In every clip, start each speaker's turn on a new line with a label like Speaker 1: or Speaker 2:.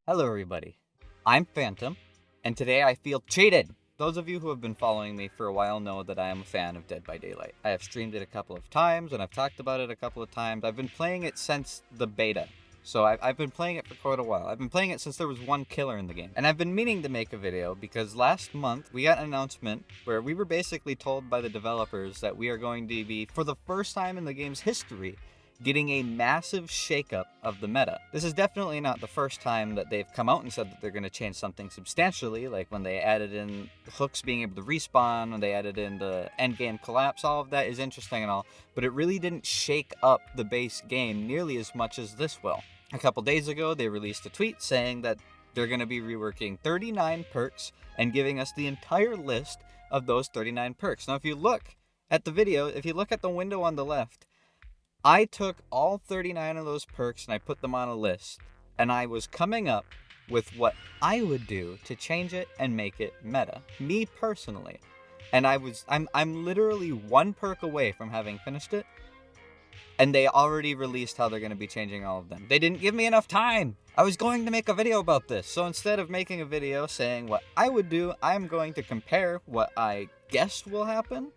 Speaker 1: Hello everybody, I'm Phantom, and today I feel cheated! Those of you who have been following me for a while know that I am a fan of Dead by Daylight. I have streamed it a couple of times, and I've talked about it a couple of times. I've been playing it since the beta, so I've been playing it for quite a while. I've been playing it since there was one killer in the game. And I've been meaning to make a video because last month we got an announcement where we were basically told by the developers that we are going to be, for the first time in the game's history, getting a massive shakeup of the meta. This is definitely not the first time that they've come out and said that they're going to change something substantially, like when they added in hooks being able to respawn, when they added in the endgame collapse. All of that is interesting and all, but it really didn't shake up the base game nearly as much as this will. A couple days ago, they released a tweet saying that they're going to be reworking 39 perks and giving us the entire list of those 39 perks. Now, if you look at the video, if you look at the window on the left, I took all 39 of those perks and I put them on a list, and I was coming up with what I would do to change it and make it meta, me personally. And I'm literally one perk away from having finished it, and they already released how they're going to be changing all of them. They didn't give me enough time. I was going to make a video about this, so instead of making a video saying what I would do, I'm going to compare what I guessed will happen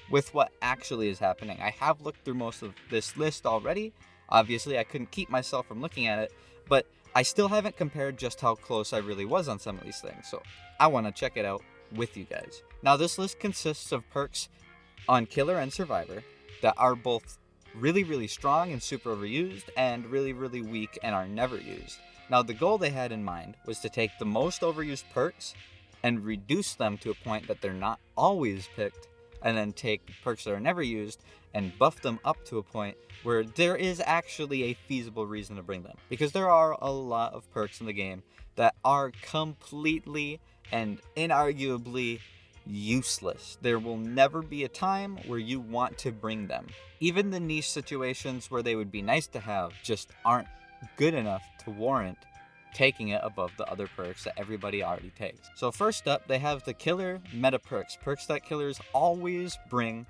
Speaker 1: with what actually is happening. I have looked through most of this list already. Obviously, I couldn't keep myself from looking at it, but I still haven't compared just how close I really was on some of these things, so I want to check it out with you guys. Now, this list consists of perks on Killer and Survivor that are both really, really strong and super overused, and really, really weak and are never used. Now, the goal they had in mind was to take the most overused perks and reduce them to a point that they're not always picked, and then take perks that are never used and buff them up to a point where there is actually a feasible reason to bring them. Because there are a lot of perks in the game that are completely and inarguably useless. There will never be a time where you want to bring them. Even the niche situations where they would be nice to have just aren't good enough to warrant taking it above the other perks that everybody already takes. So first up, they have the killer meta perks. Perks that killers always bring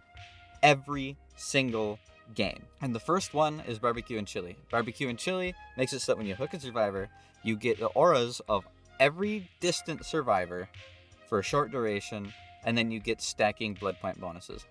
Speaker 1: every single game. And the first one is Barbecue and Chili. Barbecue and Chili makes it so that when you hook a survivor, you get the auras of every distant survivor for a short duration, and then you get stacking blood point bonuses.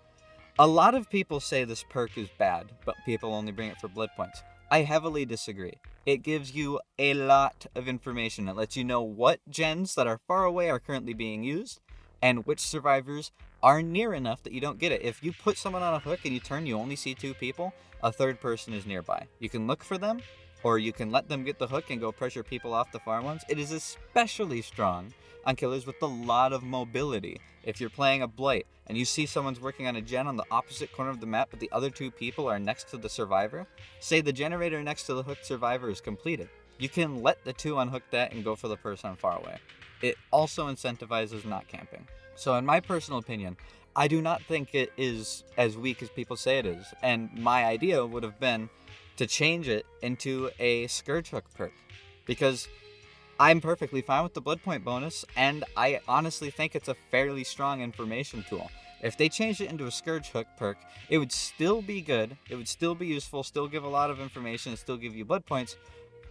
Speaker 1: A lot of people say this perk is bad, but people only bring it for blood points. I heavily disagree. It gives you a lot of information. It lets you know what gens that are far away are currently being used, and which survivors are near enough that you don't get it. If you put someone on a hook and you turn, you only see 2 people, a third person is nearby. You can look for them, or you can let them get the hook and go pressure people off the far ones. It is especially strong on killers with a lot of mobility. If you're playing a Blight and you see someone's working on a gen on the opposite corner of the map, but the other 2 people are next to the survivor, say the generator next to the hooked survivor is completed, you can let the 2 unhook that and go for the person far away. It also incentivizes not camping. So in my personal opinion, I do not think it is as weak as people say it is, and my idea would have been to change it into a Scourge Hook perk, because I'm perfectly fine with the blood point bonus, and I honestly think it's a fairly strong information tool. If they changed it into a Scourge Hook perk, it would still be good, it would still be useful, still give a lot of information, still give you blood points,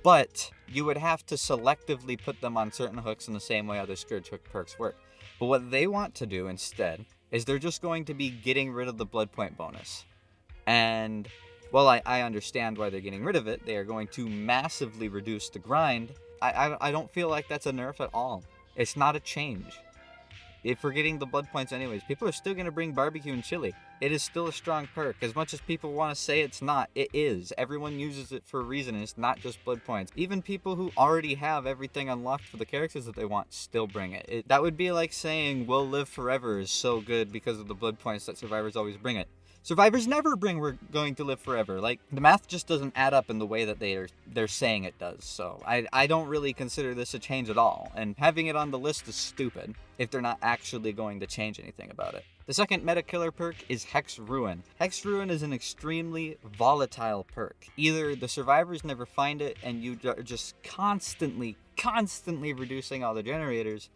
Speaker 1: but you would have to selectively put them on certain hooks in the same way other Scourge Hook perks work. But what they want to do instead is they're just going to be getting rid of the blood point bonus. And while I understand why they're getting rid of it, they are going to massively reduce the grind. I don't feel like that's a nerf at all. It's not a change. If we're getting the blood points anyways, people are still going to bring Barbecue and Chili. It is still a strong perk. As much as people want to say it's not, it is. Everyone uses it for a reason, and it's not just blood points. Even people who already have everything unlocked for the characters that they want still bring it. That would be like saying Will Live Forever is so good because of the blood points that survivors always bring it. Survivors never bring We're Going to Live Forever. Like, the math just doesn't add up in the way that they're saying it does. So I don't really consider this a change at all. And having it on the list is stupid if they're not actually going to change anything about it. The second meta killer perk is Hex Ruin. Hex Ruin is an extremely volatile perk. Either the survivors never find it and you are just constantly reducing all the generators,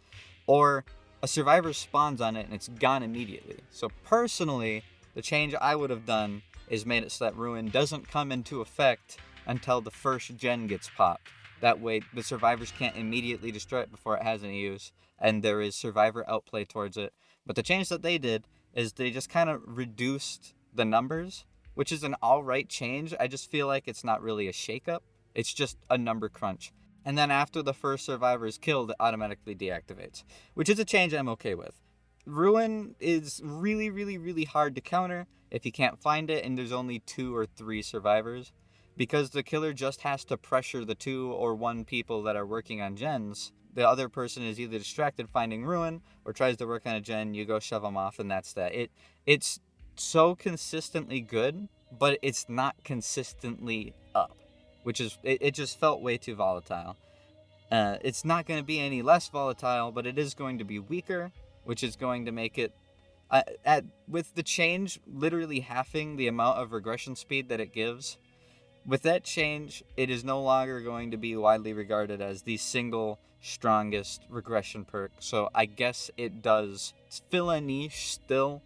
Speaker 1: or a survivor spawns on it and it's gone immediately. So personally, the change I would have done is made it so that Ruin doesn't come into effect until the first gen gets popped. That way, the survivors can't immediately destroy it before it has any use, and there is survivor outplay towards it. But the change that they did is they just kind of reduced the numbers, which is an alright change. I just feel like it's not really a shakeup. It's just a number crunch. And then after the first survivor is killed, it automatically deactivates, which is a change I'm okay with. Ruin is really, really, really hard to counter if you can't find it and there's only 2 or 3 survivors, because the killer just has to pressure the 2 or 1 people that are working on gens. The other person is either distracted finding Ruin or tries to work on a gen, you go shove them off, and that's that. It's so consistently good, but it's not consistently up, which is, it just felt way too volatile. It's not going to be any less volatile, but it is going to be weaker, which is going to make it, with the change literally halving the amount of regression speed that it gives, with that change, it is no longer going to be widely regarded as the single strongest regression perk. So I guess it does fill a niche still,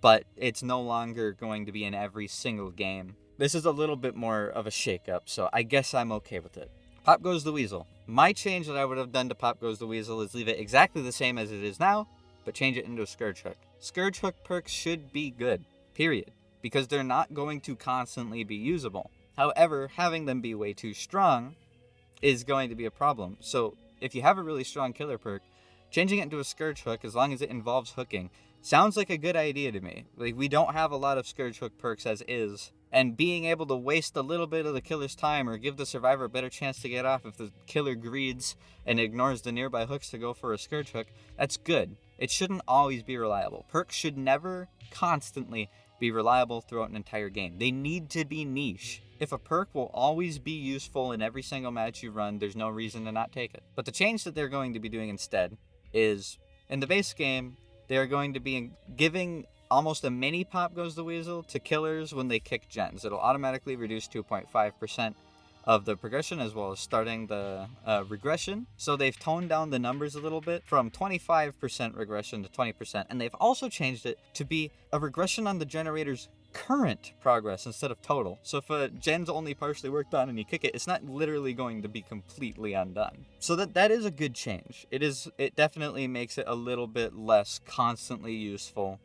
Speaker 1: but it's no longer going to be in every single game. This is a little bit more of a shakeup, so I guess I'm okay with it. Pop Goes the Weasel. My change that I would have done to Pop Goes the Weasel is leave it exactly the same as it is now, but change it into a Scourge Hook. Scourge Hook perks should be good, period, because they're not going to constantly be usable. However, having them be way too strong is going to be a problem. So if you have a really strong killer perk, changing it into a Scourge Hook, as long as it involves hooking, sounds like a good idea to me. Like, we don't have a lot of Scourge Hook perks as is, and being able to waste a little bit of the killer's time or give the survivor a better chance to get off if the killer greeds and ignores the nearby hooks to go for a Scourge Hook, that's good. It shouldn't always be reliable. Perks should never constantly be reliable throughout an entire game. They need to be niche. If a perk will always be useful in every single match you run, there's no reason to not take it. But the change that they're going to be doing instead is, in the base game, they're going to be giving almost a mini Pop Goes the Weasel to killers when they kick gens. It'll automatically reduce 2.5% of the progression, as well as starting the regression. So they've toned down the numbers a little bit from 25% regression to 20%, and they've also changed it to be a regression on the generator's current progress instead of total. So if a gen's only partially worked on and you kick it, it's not literally going to be completely undone. So that is a good change. It definitely makes it a little bit less constantly useful,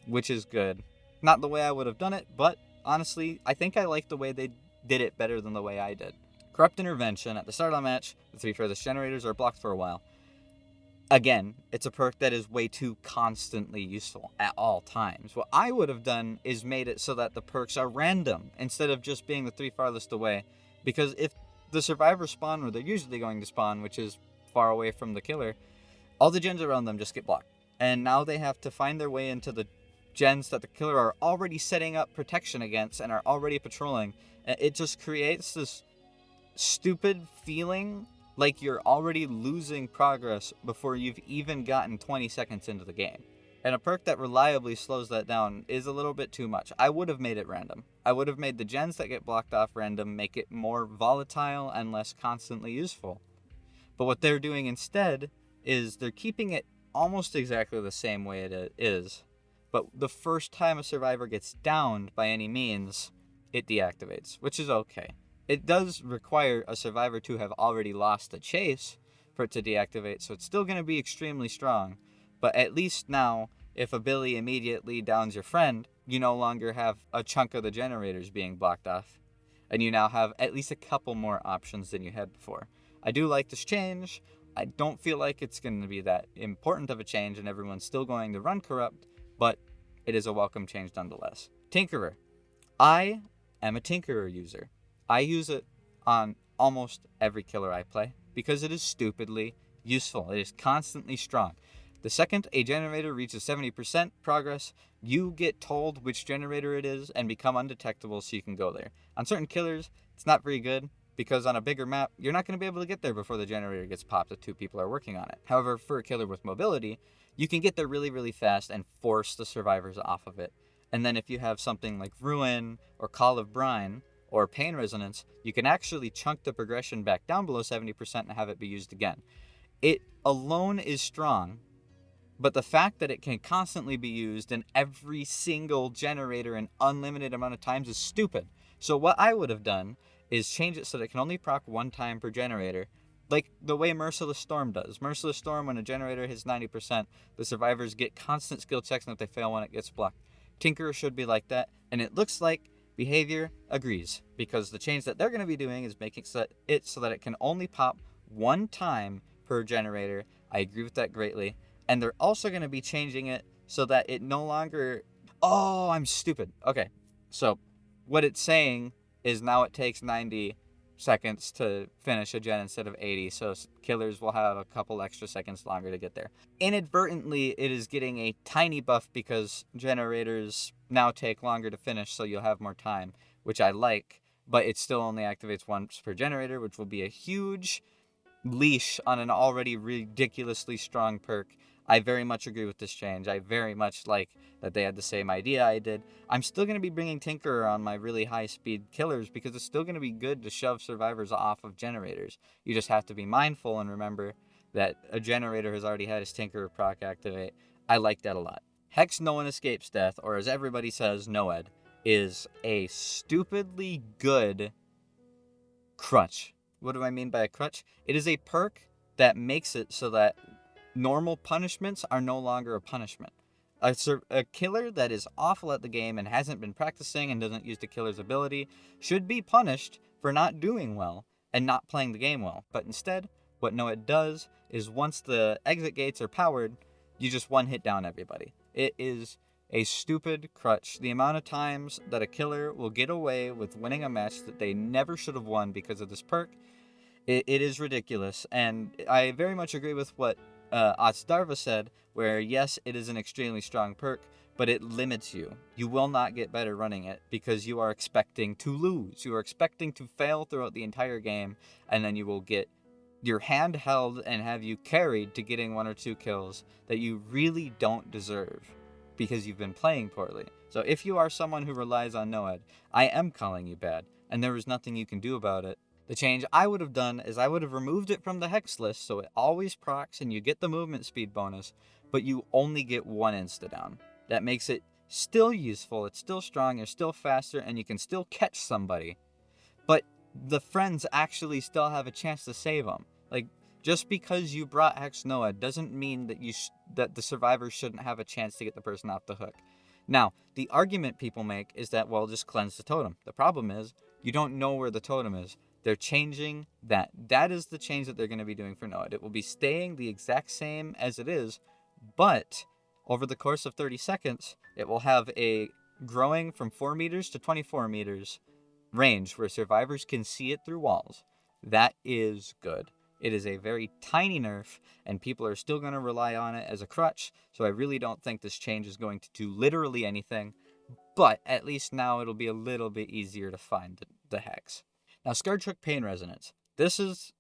Speaker 1: which is good. Not the way I would have done it, but honestly, I think I like the way they did it better than the way I did. Corrupt Intervention. At the start of the match, the 3 furthest generators are blocked for a while. Again, it's a perk that is way too constantly useful at all times. What I would have done is made it so that the perks are random instead of just being the 3 farthest away. Because if the survivors spawn where they're usually going to spawn, which is far away from the killer, all the gens around them just get blocked. And now they have to find their way into the gens that the killer are already setting up protection against and are already patrolling. It just creates this stupid feeling like you're already losing progress before you've even gotten 20 seconds into the game. And a perk that reliably slows that down is a little bit too much. I would have made it random. I would have made the gens that get blocked off random, make it more volatile and less constantly useful. But what they're doing instead is they're keeping it almost exactly the same way it is. But the first time a survivor gets downed by any means, it deactivates, which is okay. It does require a survivor to have already lost a chase for it to deactivate, so it's still going to be extremely strong. But at least now, if a Billy immediately downs your friend, you no longer have a chunk of the generators being blocked off. And you now have at least a couple more options than you had before. I do like this change. I don't feel like it's going to be that important of a change and everyone's still going to run Corrupt, but it is a welcome change nonetheless. Tinkerer. I am a Tinkerer user. I use it on almost every killer I play because it is stupidly useful. It is constantly strong. The second a generator reaches 70% progress, you get told which generator it is and become undetectable so you can go there. On certain killers, it's not very good because on a bigger map, you're not going to be able to get there before the generator gets popped if 2 people are working on it. However, for a killer with mobility, you can get there really, really fast and force the survivors off of it. And then if you have something like Ruin or Call of Brine or Pain Resonance, you can actually chunk the progression back down below 70% and have it be used again. It alone is strong, but the fact that it can constantly be used in every single generator an unlimited amount of times is stupid. So what I would have done is change it so that it can only proc one time per generator, like the way Merciless Storm does. Merciless Storm, when a generator hits 90%, the survivors get constant skill checks, and if they fail one, it gets blocked. Tinkerer should be like that, and it looks like Behaviour agrees, because the change that they're going to be doing is making so that it can only pop one time per generator. I agree with that greatly. And they're also going to be changing it so that it no longer... Oh, I'm stupid. Okay, so what it's saying is now it takes 90 seconds to finish a gen instead of 80, so killers will have a couple extra seconds longer to get there. Inadvertently, it is getting a tiny buff because generators now take longer to finish, so you'll have more time, which I like, but it still only activates once per generator, which will be a huge leash on an already ridiculously strong perk. I very much agree with this change. I very much like that they had the same idea I did. I'm still going to be bringing Tinkerer on my really high-speed killers because it's still going to be good to shove survivors off of generators. You just have to be mindful and remember that a generator has already had his Tinkerer proc activate. I like that a lot. Hex No One Escapes Death, or as everybody says, NOED, is a stupidly good crutch. What do I mean by a crutch? It is a perk that makes it so that normal punishments are no longer a punishment. A killer that is awful at the game and hasn't been practicing and doesn't use the killer's ability should be punished for not doing well and not playing the game well. But instead, what NOED does is once the exit gates are powered, you just one-hit down everybody. It is a stupid crutch. The amount of times that a killer will get away with winning a match that they never should have won because of this perk, it is ridiculous. And I very much agree with what Otsdarva said, where yes, it is an extremely strong perk, but it limits you. You will not get better running it because you are expecting to lose. You are expecting to fail throughout the entire game, and then you will get your hand held and have you carried to getting 1 or 2 kills that you really don't deserve because you've been playing poorly. So if you are someone who relies on NOED, I am calling you bad, and there is nothing you can do about it. The change I would have done is I would have removed it from the hex list so it always procs and you get the movement speed bonus, but you only get 1 insta-down. That makes it still useful, it's still strong, you're still faster, and you can still catch somebody. But the friends actually still have a chance to save them. Like, just because you brought Hex Noah doesn't mean that that the survivor shouldn't have a chance to get the person off the hook. Now, the argument people make is that, well, just cleanse the totem. The problem is, you don't know where the totem is. They're changing that. That is the change that they're going to be doing for NOED. It will be staying the exact same as it is, but over the course of 30 seconds, it will have a growing from 4 meters to 24 meters range where survivors can see it through walls. That is good. It is a very tiny nerf, and people are still going to rely on it as a crutch, so I really don't think this change is going to do literally anything, but at least now it'll be a little bit easier to find the hex. Now, Scourge Hook Pain Resonance. This is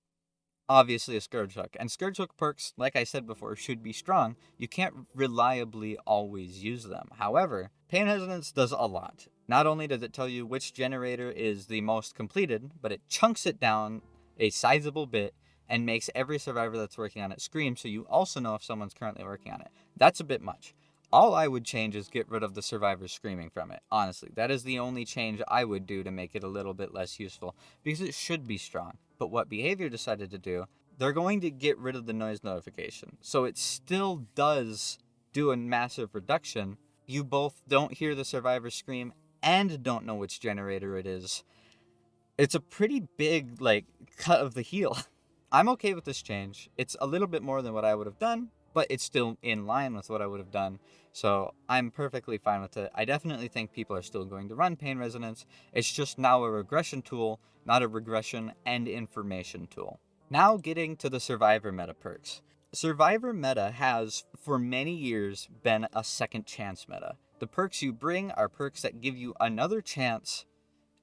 Speaker 1: obviously a Scourge Hook, and Scourge Hook perks, like I said before, should be strong. You can't reliably always use them. However, Pain Resonance does a lot. Not only does it tell you which generator is the most completed, but it chunks it down a sizable bit and makes every survivor that's working on it scream, so you also know if someone's currently working on it. That's a bit much. All I would change is get rid of the survivors screaming from it. Honestly, that is the only change I would do to make it a little bit less useful, because it should be strong. But what Behaviour decided to do, they're going to get rid of the noise notification. So it still does do a massive reduction. You both don't hear the survivor scream and don't know which generator it is. It's a pretty big, cut of the heel. I'm okay with this change. It's a little bit more than what I would have done, but it's still in line with what I would have done, so I'm perfectly fine with it. I definitely think people are still going to run Pain Resonance. It's just now a regression tool, not a regression and information tool. Now getting to the Survivor meta perks. Survivor meta has, for many years, been a second chance meta. The perks you bring are perks that give you another chance,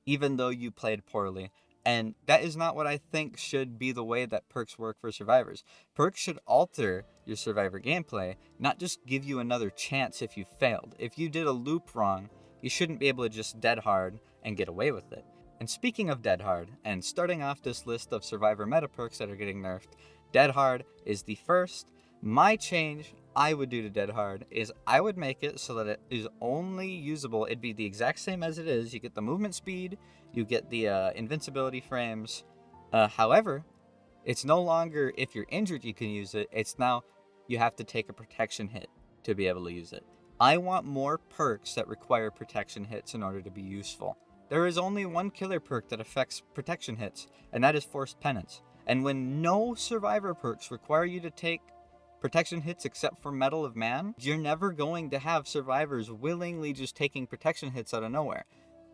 Speaker 1: even though you played poorly. And that is not what I think should be the way that perks work for survivors. Perks should alter your survivor gameplay, not just give you another chance if you failed. If you did a loop wrong, you shouldn't be able to just dead hard and get away with it. And speaking of dead hard, and starting off this list of survivor meta perks that are getting nerfed, dead hard is the first, My change I would do to Dead Hard is I would make it so that it is only usable. It'd be the exact same as it is. You get the movement speed, you get the invincibility frames. However, it's no longer if you're injured you can use it. It's now you have to take a protection hit to be able to use it. I want more perks that require protection hits in order to be useful. There is only one killer perk that affects protection hits, and that is Forced Penance. And when no survivor perks require you to take protection hits except for Medal of Man, you're never going to have survivors willingly just taking protection hits out of nowhere.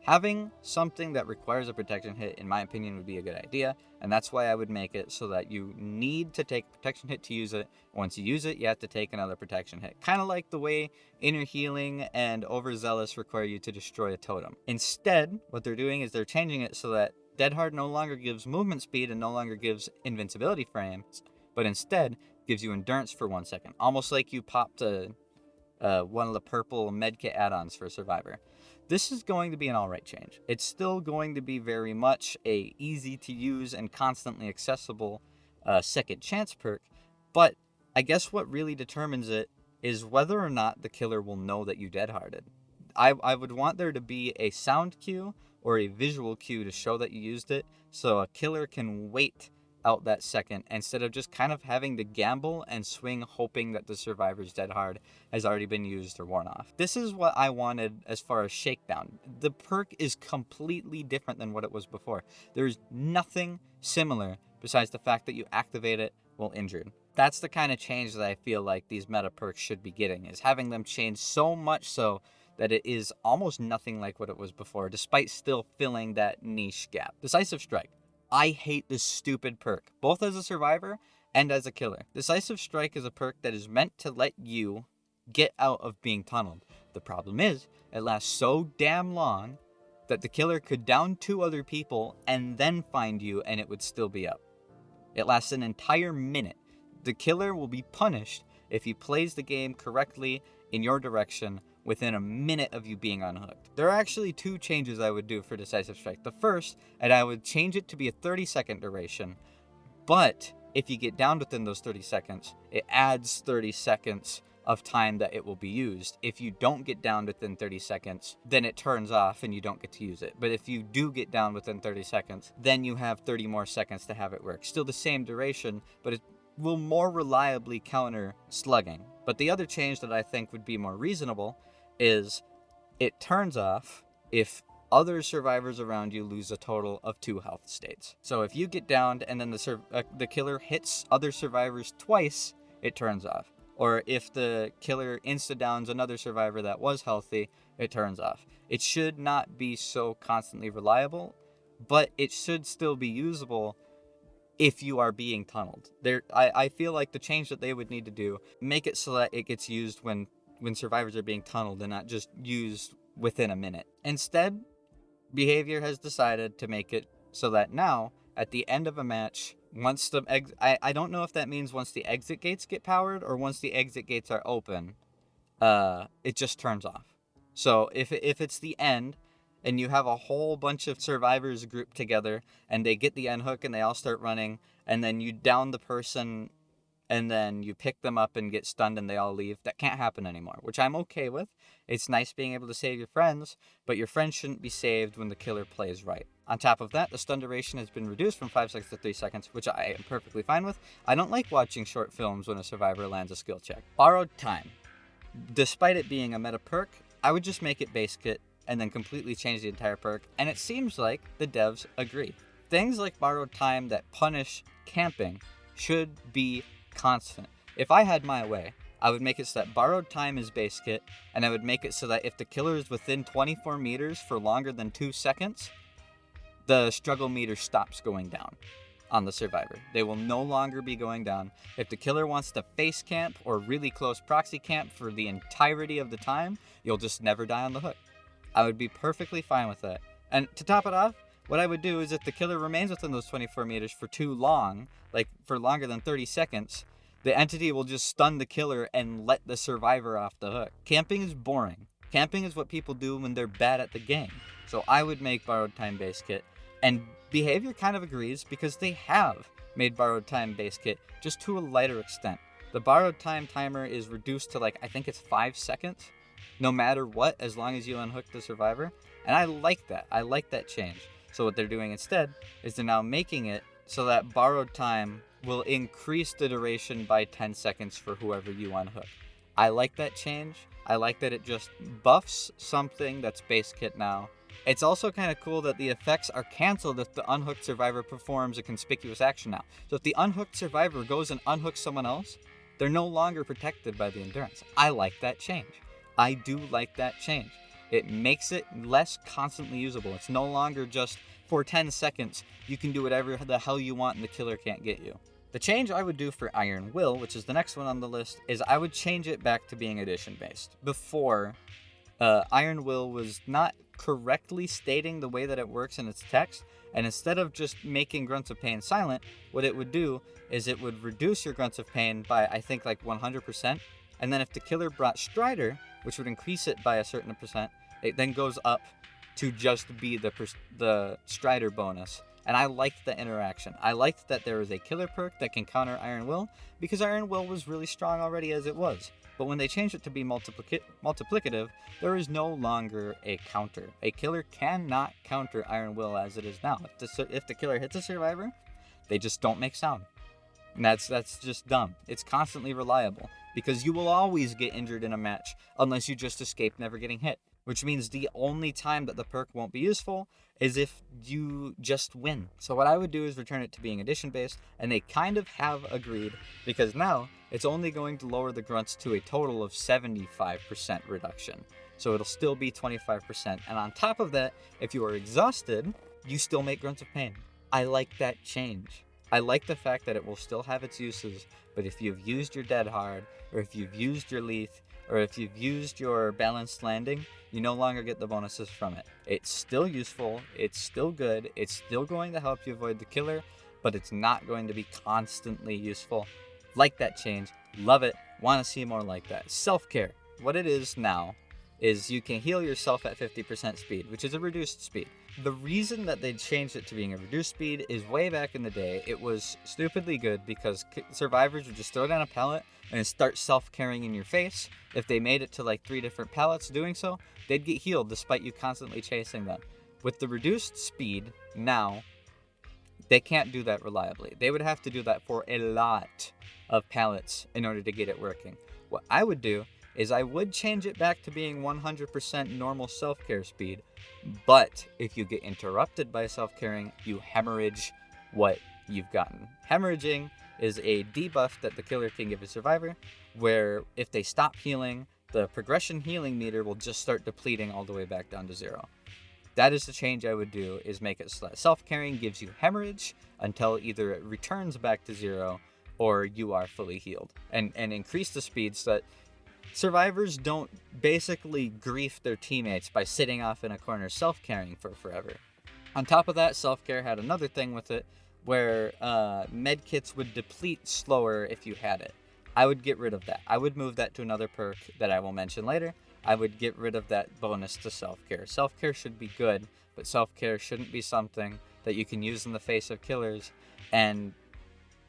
Speaker 1: Having something that requires a protection hit, in my opinion, would be a good idea, and that's why I would make it so that you need to take a protection hit to use it. Once you use it, you have to take another protection hit. Kind of like the way Inner Healing and Overzealous require you to destroy a totem. Instead, what they're doing is they're changing it so that Dead Hard no longer gives movement speed and no longer gives invincibility frames, but instead gives you endurance for 1 second. Almost like you popped one of the purple medkit add-ons for Survivor. This is going to be an alright change. It's still going to be very much a easy to use and constantly accessible second chance perk, but I guess what really determines it is whether or not the killer will know that you dead-hearted. I would want there to be a sound cue or a visual cue to show that you used it, so a killer can wait out that second instead of just kind of having to gamble and swing hoping that the survivor's dead hard has already been used or worn off. This is what I wanted as far as Shakedown. The perk is completely different than what it was before. There's nothing similar besides the fact that you activate it while injured. That's the kind of change that I feel like these meta perks should be getting, is having them change so much so that it is almost nothing like what it was before, despite still filling that niche gap. Decisive Strike. I hate this stupid perk, both as a survivor and as a killer. Decisive Strike is a perk that is meant to let you get out of being tunneled. The problem is, it lasts so damn long that the killer could down 2 other people and then find you and it would still be up. It lasts an entire minute. The killer will be punished if he plays the game correctly in your direction within a minute of you being unhooked. There are actually 2 changes I would do for Decisive Strike. The first, and I would change it to be a 30-second duration, but if you get downed within those 30 seconds, it adds 30 seconds of time that it will be used. If you don't get downed within 30 seconds, then it turns off and you don't get to use it. But if you do get down within 30 seconds, then you have 30 more seconds to have it work. Still the same duration, but it will more reliably counter slugging. But the other change that I think would be more reasonable is it turns off if other survivors around you lose a total of 2 health states. So if you get downed and then the killer hits other survivors twice, it turns off. Or if the killer insta-downs another survivor that was healthy, it turns off. It should not be so constantly reliable, but it should still be usable if you are being tunneled. I feel like the change that they would need to do, make it so that it gets used when survivors are being tunneled and not just used within a minute. Instead, Behaviour has decided to make it so that now, at the end of a match, once the I don't know if that means once the exit gates get powered or once the exit gates are open, it just turns off. So if it's the end and you have a whole bunch of survivors grouped together and they get the end hook and they all start running, and then you down the person and then you pick them up and get stunned and they all leave, that can't happen anymore, which I'm okay with. It's nice being able to save your friends, but your friends shouldn't be saved when the killer plays right. On top of that, the stun duration has been reduced from 5 seconds to 3 seconds, which I am perfectly fine with. I don't like watching short films when a survivor lands a skill check. Borrowed Time. Despite it being a meta perk, I would just make it base kit and then completely change the entire perk, and it seems like the devs agree. Things like Borrowed Time that punish camping should be constant. If I had my way, I would make it so that Borrowed Time is base kit, and I would make it so that if the killer is within 24 meters for longer than 2 seconds, the struggle meter stops going down on the survivor. They will no longer be going down. If the killer wants to face camp or really close proxy camp for the entirety of the time, you'll just never die on the hook. I would be perfectly fine with that. And to top it off, what I would do is if the killer remains within those 24 meters for too long, like for longer than 30 seconds, the entity will just stun the killer and let the survivor off the hook. Camping is boring. Camping is what people do when they're bad at the game. So I would make Borrowed Time base kit. And Behaviour kind of agrees because they have made Borrowed Time base kit just to a lighter extent. The borrowed time timer is reduced to like, I think it's 5 seconds, no matter what, as long as you unhook the survivor. And I like that. I like that change. So what they're doing instead is they're now making it so that borrowed time will increase the duration by 10 seconds for whoever you unhook. I like that change. I like that it just buffs something that's base kit now. It's also kind of cool that the effects are canceled if the unhooked survivor performs a conspicuous action now. So if the unhooked survivor goes and unhooks someone else, they're no longer protected by the endurance. I like that change. I do like that change. It makes it less constantly usable. It's no longer just for 10 seconds, you can do whatever the hell you want and the killer can't get you. The change I would do for Iron Will, which is the next one on the list, is I would change it back to being addition based. Before, Iron Will was not correctly stating the way that it works in its text, and instead of just making Grunts of Pain silent, what it would do is it would reduce your Grunts of Pain by, I think, like 100%, and then if the killer brought Strider, which would increase it by a certain percent, it then goes up to just be the Strider bonus. And I liked the interaction. I liked that there was a killer perk that can counter Iron Will, because Iron Will was really strong already as it was. But when they changed it to be multiplicative, there is no longer a counter. A killer cannot counter Iron Will as it is now. If the killer hits a survivor, they just don't make sound. And that's just dumb. It's constantly reliable, because you will always get injured in a match unless you just escape never getting hit. Which means the only time that the perk won't be useful is if you just win. So what I would do is return it to being addition based, and they kind of have agreed, because now it's only going to lower the grunts to a total of 75% reduction. So it'll still be 25%. And on top of that, if you are exhausted, you still make Grunts of Pain. I like that change. I like the fact that it will still have its uses, but if you've used your Dead Hard, or if you've used your Leaf, or if you've used your Balanced Landing, you no longer get the bonuses from it. It's still useful, it's still good, it's still going to help you avoid the killer, but it's not going to be constantly useful. Like that change, love it, want to see more like that. Self-care. What it is now is you can heal yourself at 50% speed, which is a reduced speed. The reason that they changed it to being a reduced speed is way back in the day, it was stupidly good because survivors would just throw down a pallet and start self-carrying in your face. If they made it to like 3 different pallets doing so, they'd get healed despite you constantly chasing them. With the reduced speed, now, they can't do that reliably. They would have to do that for a lot of pallets in order to get it working. What I would do is I would change it back to being 100% normal self-care speed, but if you get interrupted by self-caring, you hemorrhage what you've gotten. Hemorrhaging is a debuff that the killer can give a survivor, where if they stop healing, the progression healing meter will just start depleting all the way back down to 0. That is the change I would do, is make it so that self-caring gives you hemorrhage until either it returns back to 0 or you are fully healed. And increase the speed so that survivors don't basically grief their teammates by sitting off in a corner self-caring for forever. On top of that, self-care had another thing with it, where medkits would deplete slower if you had it. I would get rid of that. I would move that to another perk that I will mention later. I would get rid of that bonus to self-care. Self-care should be good, but self-care shouldn't be something that you can use in the face of killers and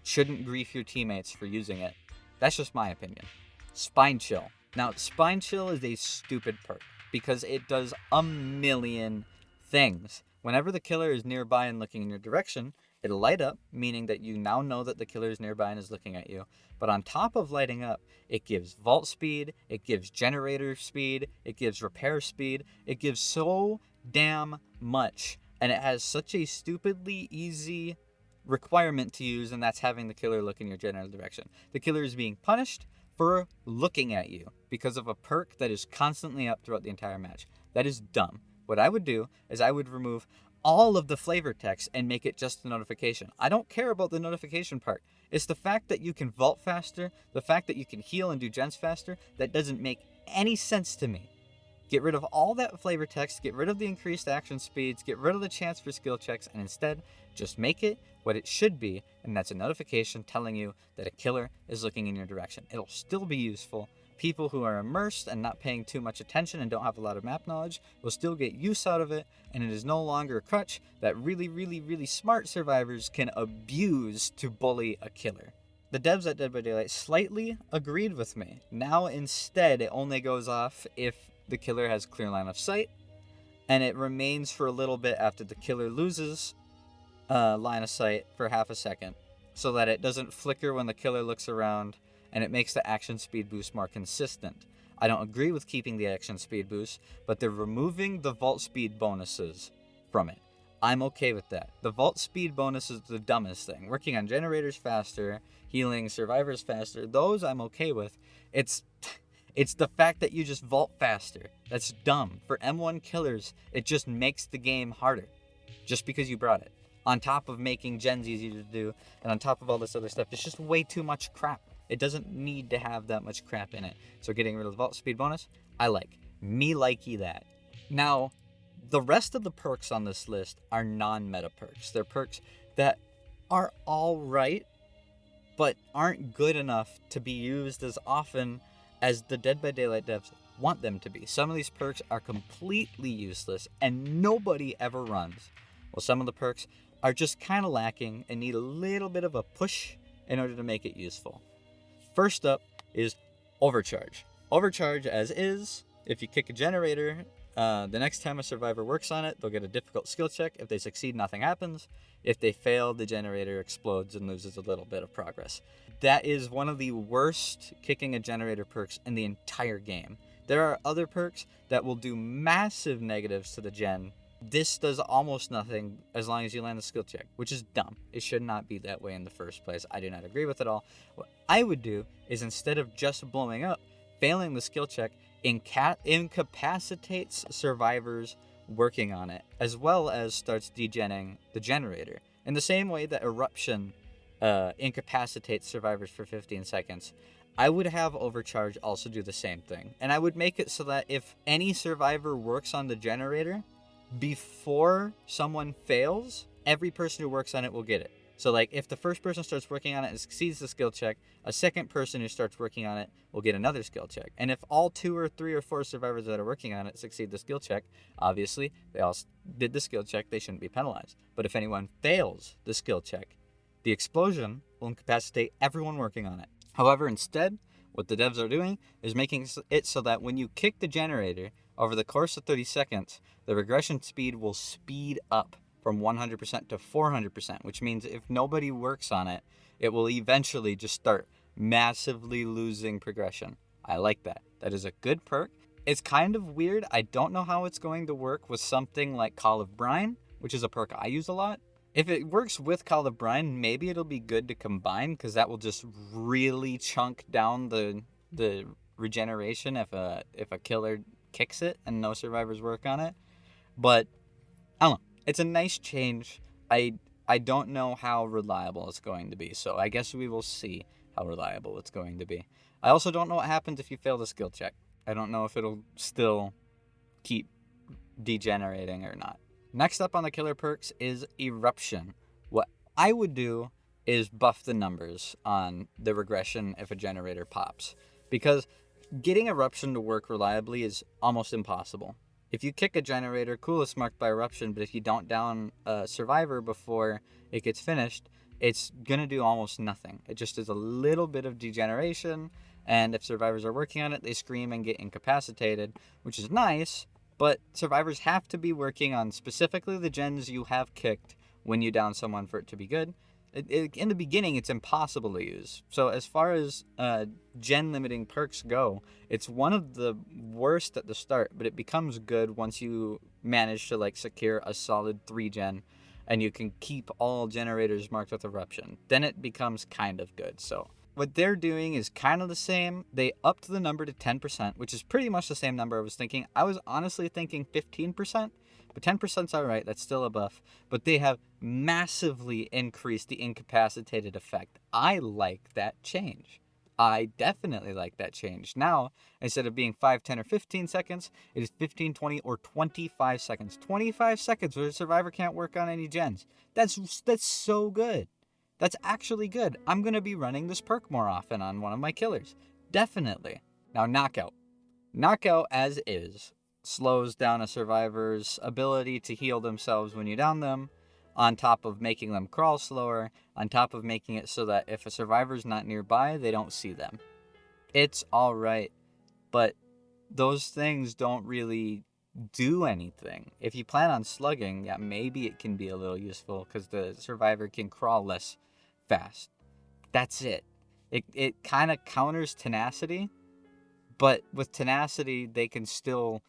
Speaker 1: shouldn't grief your teammates for using it. That's just my opinion. Spine Chill. Now, Spine Chill is a stupid perk because it does a million things. Whenever the killer is nearby and looking in your direction, it'll light up, meaning that you now know that the killer is nearby and is looking at you. But on top of lighting up, it gives vault speed, it gives generator speed, it gives repair speed, it gives so damn much. And it has such a stupidly easy requirement to use, and that's having the killer look in your general direction. The killer is being punished for looking at you because of a perk that is constantly up throughout the entire match. That is dumb. What I would do is I would remove all of the flavor text and make it just a notification. I don't care about the notification part. It's the fact that you can vault faster, the fact that you can heal and do gens faster, that doesn't make any sense to me. Get rid of all that flavor text, get rid of the increased action speeds, get rid of the chance for skill checks, and instead just make it what it should be, and that's a notification telling you that a killer is looking in your direction. It'll still be useful. People who are immersed and not paying too much attention and don't have a lot of map knowledge will still get use out of it, and it is no longer a crutch that really, really, really smart survivors can abuse to bully a killer. the devs at Dead by Daylight slightly agreed with me. Now instead, it only goes off if the killer has clear line of sight, and it remains for a little bit after the killer loses line of sight for half a second, so that it doesn't flicker when the killer looks around, and it makes the action speed boost more consistent. I don't agree with keeping the action speed boost, but they're removing the vault speed bonuses from it. I'm okay with that. The vault speed bonus is the dumbest thing. Working on generators faster, healing survivors faster, those I'm okay with. It's the fact that you just vault faster. That's dumb. For M1 killers, it just makes the game harder. Just because you brought it. On top of making gens easier to do, and on top of all this other stuff, it's just way too much crap. It doesn't need to have that much crap in it. So getting rid of the vault speed bonus, I like. Me likey that. Now, the rest of the perks on this list are non-meta perks. They're perks that are alright, but aren't good enough to be used as often as the Dead by Daylight devs want them to be. Some of these perks are completely useless and nobody ever runs. Well, some of the perks are just kind of lacking and need a little bit of a push in order to make it useful. First up is Overcharge. Overcharge as is, if you kick a generator, the next time a survivor works on it, they'll get a difficult skill check. If they succeed, nothing happens. If they fail, the generator explodes and loses a little bit of progress. That is one of the worst kicking a generator perks in the entire game. There are other perks that will do massive negatives to the gen. This does almost nothing as long as you land the skill check, which is dumb. It should not be that way in the first place. I do not agree with it all. What I would do is, instead of just blowing up, failing the skill check incapacitates survivors working on it, as well as starts degenning the generator. In the same way that Eruption incapacitates survivors for 15 seconds, I would have Overcharge also do the same thing. And I would make it so that if any survivor works on the generator, before someone fails, every person who works on it will get it. So like, if the first person starts working on it and succeeds the skill check, a second person who starts working on it will get another skill check. And if all 2 or 3 or 4 survivors that are working on it succeed the skill check, obviously they all did the skill check, they shouldn't be penalized. But if anyone fails the skill check, the explosion will incapacitate everyone working on it. However, instead, what the devs are doing is making it so that when you kick the generator, over the course of 30 seconds, the regression speed will speed up from 100% to 400%, which means if nobody works on it, it will eventually just start massively losing progression. I like that. That is a good perk. It's kind of weird. I don't know how it's going to work with something like Call of Brine, which is a perk I use a lot. If it works with Call of Brine, maybe it'll be good to combine, because that will just really chunk down the regeneration if a killer kicks it and no survivors work on it. But I don't know. It's a nice change. I don't know how reliable it's going to be, so I guess we will see how reliable it's going to be. I also don't know what happens if you fail the skill check. I don't know if it'll still keep degenerating or not. Next up on the killer perks is Eruption. What I would do is buff the numbers on the regression if a generator pops, because getting Eruption to work reliably is almost impossible. If you kick a generator, cool, it's marked by Eruption, but if you don't down a survivor before it gets finished, it's going to do almost nothing. It just is a little bit of degeneration, and if survivors are working on it, they scream and get incapacitated, which is nice, but survivors have to be working on specifically the gens you have kicked when you down someone for it to be good. In the beginning, it's impossible to use. So as far as gen limiting perks go, it's one of the worst at the start, but it becomes good once you manage to secure a solid 3 gen and you can keep all generators marked with Eruption. Then it becomes kind of good. So what they're doing is kind of the same. They upped the number to 10%, which is pretty much the same number I was thinking. I was honestly thinking 15%. But 10%'s alright, that's still a buff. But they have massively increased the incapacitated effect. I like that change. I definitely like that change. Now, instead of being 5, 10, or 15 seconds, it is 15, 20, or 25 seconds. 25 seconds where the survivor can't work on any gens. That's so good. That's actually good. I'm going to be running this perk more often on one of my killers. Definitely. Now, Knockout. Knockout as is slows down a survivor's ability to heal themselves when you down them. on top of making them crawl slower, on top of making it so that if a survivor's not nearby, they don't see them. It's alright, but those things don't really do anything. If you plan on slugging, yeah, maybe it can be a little useful because the survivor can crawl less fast. That's it. It kind of counters tenacity, but with tenacity, they can still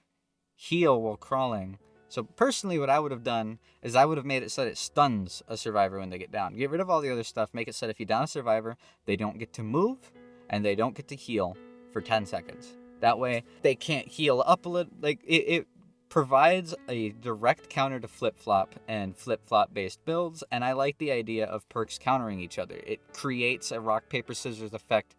Speaker 1: heal while crawling. So personally, what I would have done is I would have made it so that it stuns a survivor when they get down. Get rid of all the other stuff. Make it so that if you down a survivor, they don't get to move and they don't get to heal for 10 seconds. That way, they can't heal up a little. Like, it provides a direct counter to flip-flop and flip-flop based builds, and I like the idea of perks countering each other. It creates a rock, paper, scissors effect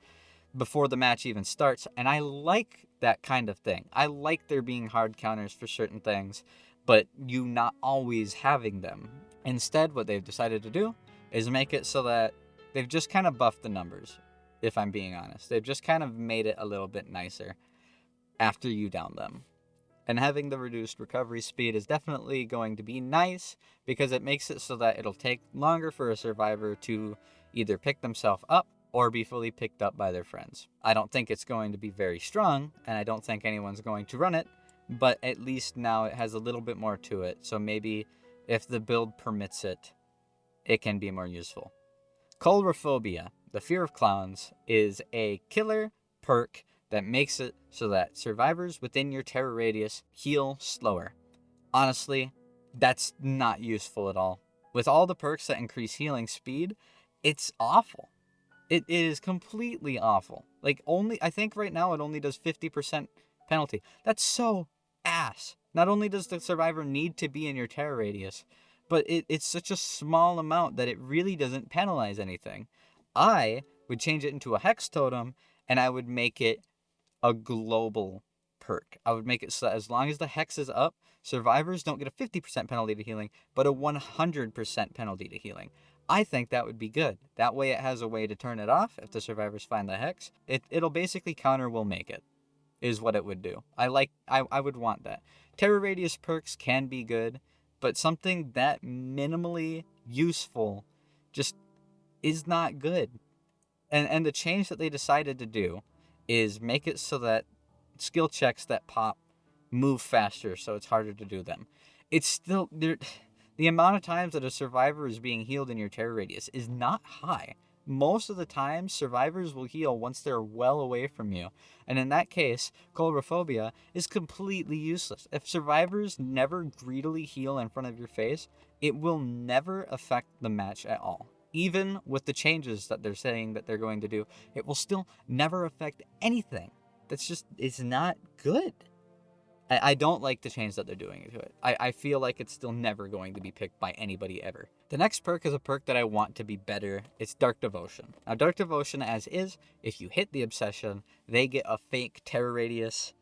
Speaker 1: before the match even starts, and I like that kind of thing. I like there being hard counters for certain things, but you not always having them. Instead, what they've decided to do is make it so that they've just kind of buffed the numbers, if I'm being honest. They've just kind of made it a little bit nicer after you down them. And having the reduced recovery speed is definitely going to be nice because it makes it so that it'll take longer for a survivor to either pick themselves up or be fully picked up by their friends. I don't think it's going to be very strong, and I don't think anyone's going to run it, but at least now it has a little bit more to it, so maybe if the build permits it, it can be more useful. Phobia, the fear of clowns, is a killer perk that makes it so that survivors within your terror radius heal slower. Honestly, that's not useful at all. With all the perks that increase healing speed, it's awful. It is completely awful. Like, I think right now it only does 50% penalty. That's so ass. Not only does the survivor need to be in your terror radius, but it's such a small amount that it really doesn't penalize anything. I would change it into a hex totem, and I would make it a global perk. I would make it so that as long as the hex is up, survivors don't get a 50% penalty to healing, but a 100% penalty to healing. I think that would be good. That way it has a way to turn it off if the survivors find the hex. It'll basically counter will make it, is what it would do. I would want that. Terror radius perks can be good, but something that minimally useful just is not good. And the change that they decided to do is make it so that skill checks that pop move faster, so it's harder to do them. It's still there. The amount of times that a survivor is being healed in your terror radius is not high. Most of the time, survivors will heal once they're well away from you. And in that case, Phobia is completely useless. If survivors never greedily heal in front of your face, it will never affect the match at all. Even with the changes that they're saying that they're going to do, it will still never affect anything. It's not good. I don't like the change that they're doing to it. I feel like it's still never going to be picked by anybody ever. The next perk is a perk that I want to be better. It's Dark Devotion. Now, Dark Devotion as is, if you hit the Obsession, they get a fake terror radius,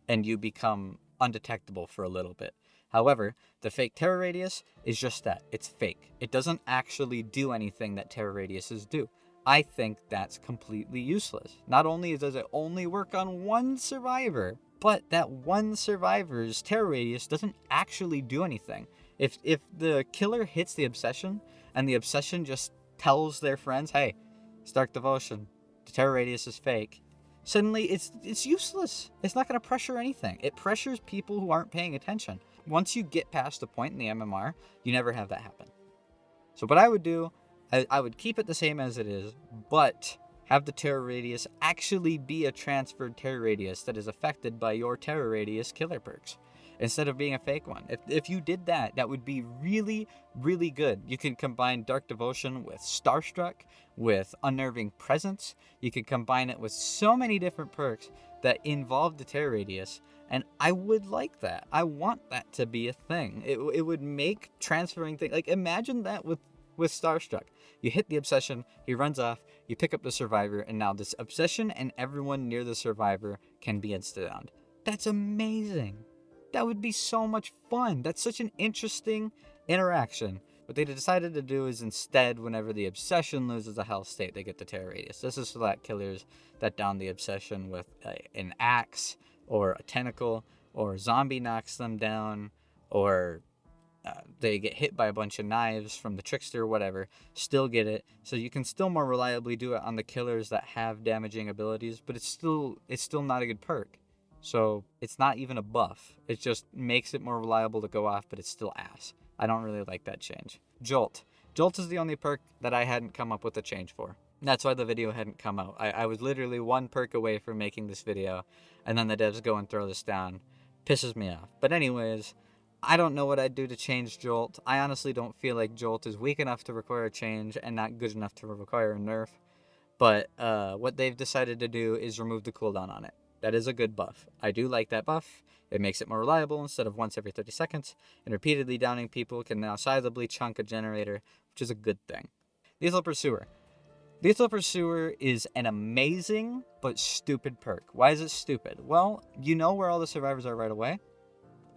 Speaker 1: and you become undetectable for a little bit. However, the fake terror radius is just that. It's fake. It doesn't actually do anything that terror radiuses do. I think that's completely useless. Not only does it only work on one survivor, but that one survivor's terror radius doesn't actually do anything. If the killer hits the Obsession, and the Obsession just tells their friends, hey, it's Dark Devotion, the terror radius is fake, suddenly it's useless. It's not going to pressure anything. It pressures people who aren't paying attention. Once you get past a point in the MMR, you never have that happen. So what I would do, I would keep it the same as it is, but have the terror radius actually be a transferred terror radius that is affected by your terror radius killer perks, instead of being a fake one. If you did that, that would be really, really good. You can combine Dark Devotion with Starstruck, with Unnerving Presence. You can combine it with so many different perks that involve the terror radius, and I would like that. I want that to be a thing. It would make transferring things, like imagine that with Starstruck. You hit the Obsession, he runs off, you pick up the survivor, and now this Obsession and everyone near the survivor can be insta-downed. That's amazing. That would be so much fun. That's such an interesting interaction. What they decided to do is instead, whenever the Obsession loses a health state, they get the terror radius. This is so that killers that down the Obsession with an axe or a tentacle or a zombie knocks them down or they get hit by a bunch of knives from the trickster or whatever, still get it. So you can still more reliably do it on the killers that have damaging abilities, but it's still not a good perk. So it's not even a buff. It just makes it more reliable to go off, but it's still ass. I don't really like that change. Jolt. Jolt is the only perk that I hadn't come up with a change for. That's why the video hadn't come out. I was literally one perk away from making this video, and then the devs go and throw this down. Pisses me off. But anyways, I don't know what I'd do to change Jolt. I honestly don't feel like Jolt is weak enough to require a change and not good enough to require a nerf. But what they've decided to do is remove the cooldown on it. That is a good buff. I do like that buff. It makes it more reliable. Instead of once every 30 seconds, and repeatedly downing people can now sizably chunk a generator, which is a good thing. Lethal Pursuer. Lethal Pursuer is an amazing but stupid perk. Why is it stupid? Well, you know where all the survivors are right away.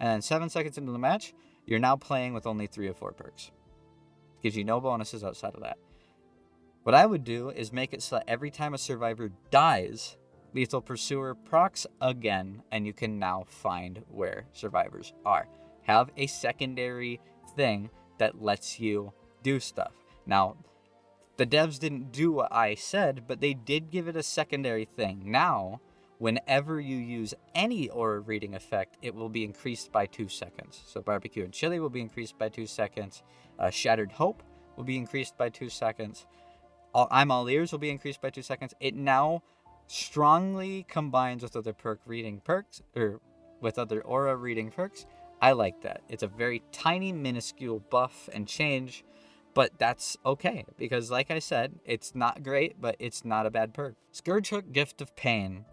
Speaker 1: And then 7 seconds into the match, you're now playing with only 3 of 4 perks. Gives you no bonuses outside of that. What I would do is make it so that every time a survivor dies, Lethal Pursuer procs again, and you can now find where survivors are. Have a secondary thing that lets you do stuff. Now, the devs didn't do what I said, but they did give it a secondary thing. Now, whenever you use any aura reading effect, it will be increased by 2 seconds. So Barbecue and Chili will be increased by 2 seconds. Shattered Hope will be increased by 2 seconds. I'm All Ears will be increased by 2 seconds. It now strongly combines with other perk reading perks, or with other aura reading perks. I like that. It's a very tiny, minuscule buff and change, but that's okay, because like I said, it's not great, but it's not a bad perk. Scourge Hook Gift of Pain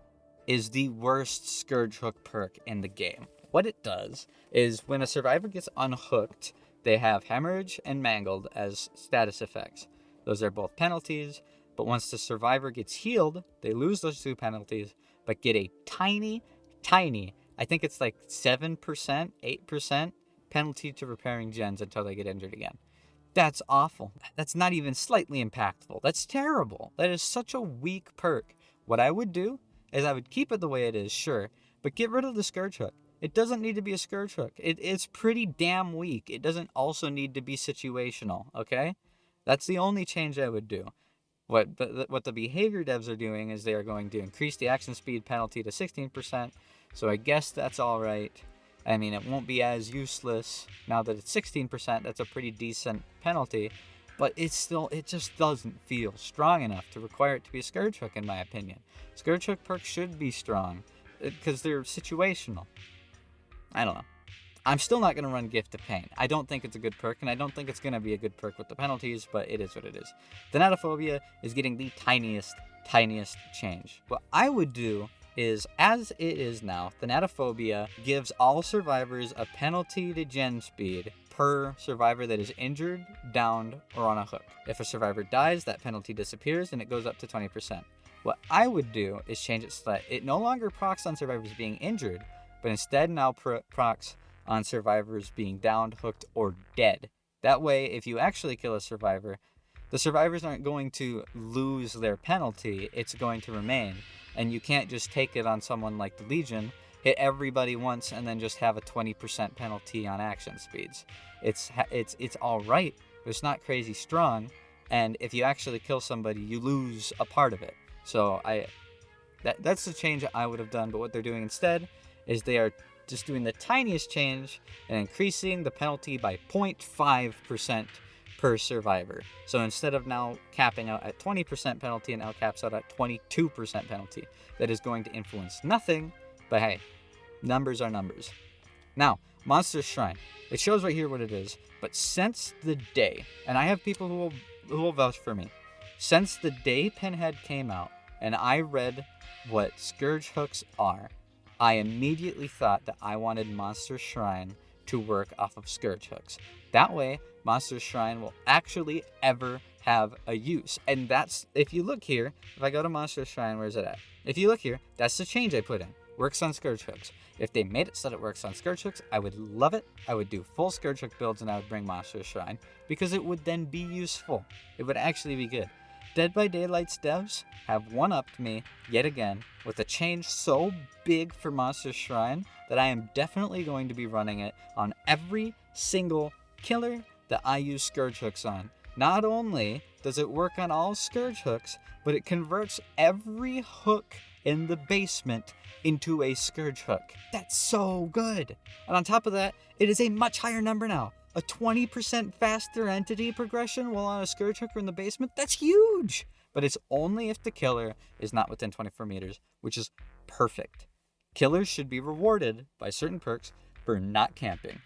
Speaker 1: is the worst Scourge Hook perk in the game. What it does is when a survivor gets unhooked, they have Hemorrhage and Mangled as status effects. Those are both penalties, but once the survivor gets healed, they lose those 2 penalties, but get a tiny, I think it's like 7%, 8% penalty to repairing gens until they get injured again. That's awful. That's not even slightly impactful. That's terrible. That is such a weak perk. What I would do is I would keep it the way it is, sure, but get rid of the Scourge Hook. It doesn't need to be a Scourge Hook. It's pretty damn weak. It doesn't also need to be situational, okay? That's the only change I would do. What the behavior devs are doing is they are going to increase the action speed penalty to 16%, so I guess that's all right. I mean, it won't be as useless now that it's 16%. That's a pretty decent penalty, but it just doesn't feel strong enough to require it to be a Scourge Hook, in my opinion. Scourge Hook perks should be strong because they're situational. I don't know. I'm still not going to run Gift of Pain. I don't think it's a good perk, and I don't think it's going to be a good perk with the penalties, but it is what it is. Danatophobia is getting the tiniest change. What I would do is, as it is now, Danatophobia gives all survivors a penalty to gen speed per survivor that is injured, downed, or on a hook. If a survivor dies, that penalty disappears, and it goes up to 20%. What I would do is change it so that it no longer procs on survivors being injured, but instead now procs on survivors being downed, hooked, or dead. That way, if you actually kill a survivor, the survivors aren't going to lose their penalty, it's going to remain. And you can't just take it on someone like the Legion, hit everybody once, and then just have a 20% penalty on action speeds. It's alright, but it's not crazy strong, and if you actually kill somebody, you lose a part of it. So that's the change I would have done, but what they're doing instead is they are just doing the tiniest change and increasing the penalty by 0.5% per survivor. So instead of now capping out at 20% penalty, it now caps out at 22% penalty. That is going to influence nothing, but hey, numbers are numbers. Now, Monster's Shrine. It shows right here what it is, but since the day, and I have people who will vouch for me, since the day Pinhead came out and I read what Scourge Hooks are, I immediately thought that I wanted Monster's Shrine to work off of Scourge Hooks. That way, Monster's Shrine will actually ever have a use. And that's, if you look here, if I go to Monster's Shrine, where's it at? If you look here, that's the change I put in. Works on Scourge Hooks. If they made it so that it works on Scourge Hooks, I would love it. I would do full Scourge Hook builds and I would bring Monster's Shrine because it would then be useful. It would actually be good. Dead by Daylight's devs have one-upped me yet again with a change so big for Monster's Shrine that I am definitely going to be running it on every single killer that I use Scourge Hooks on. Not only does it work on all Scourge Hooks, but it converts every hook in the basement into a Scourge Hook. That's so good. And on top of that, it is a much higher number now. A 20% faster entity progression while on a Scourge Hook or in the basement? That's huge! But it's only if the killer is not within 24 meters, which is perfect. Killers should be rewarded by certain perks for not camping.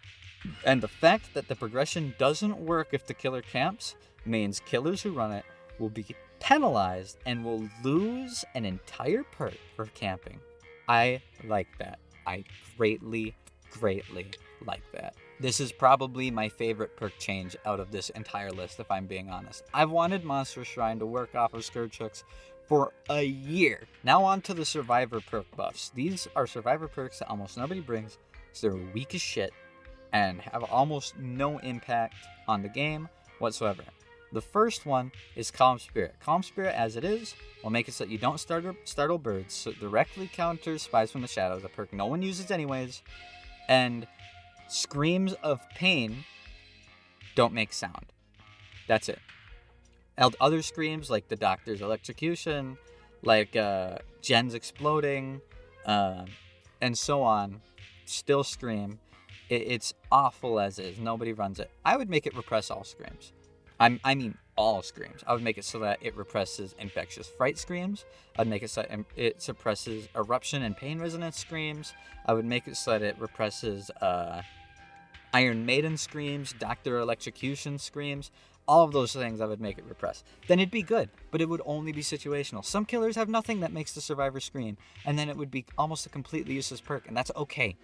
Speaker 1: And the fact that the progression doesn't work if the killer camps means killers who run it will be penalized and will lose an entire perk for camping. I like that. I greatly like that. This is probably my favorite perk change out of this entire list, if I'm being honest. I've wanted Monster Shrine to work off of Scourge Hooks for a year. Now on to the Survivor perk buffs. These are Survivor perks that almost nobody brings because they're weak as shit and have almost no impact on the game whatsoever. The first one is Calm Spirit. Calm Spirit, as it is, will make it so that you don't startle birds, so it directly counters Spies from the Shadows, a perk no one uses anyways, and Screams of Pain don't make sound. That's it. Other screams, like the Doctor's Electrocution, like Jen's Exploding, and so on, still scream. It's awful as is. Nobody runs it. I would make it repress all screams. I mean all screams. I would make it so that it represses Infectious Fright screams. I'd make it so that it suppresses Eruption and Pain Resonance screams. I would make it so that it represses Iron Maiden screams, Doctor Electrocution screams. All of those things I would make it repress. Then it'd be good, but it would only be situational. Some killers have nothing that makes the survivor scream, and then it would be almost a completely useless perk, and that's okay.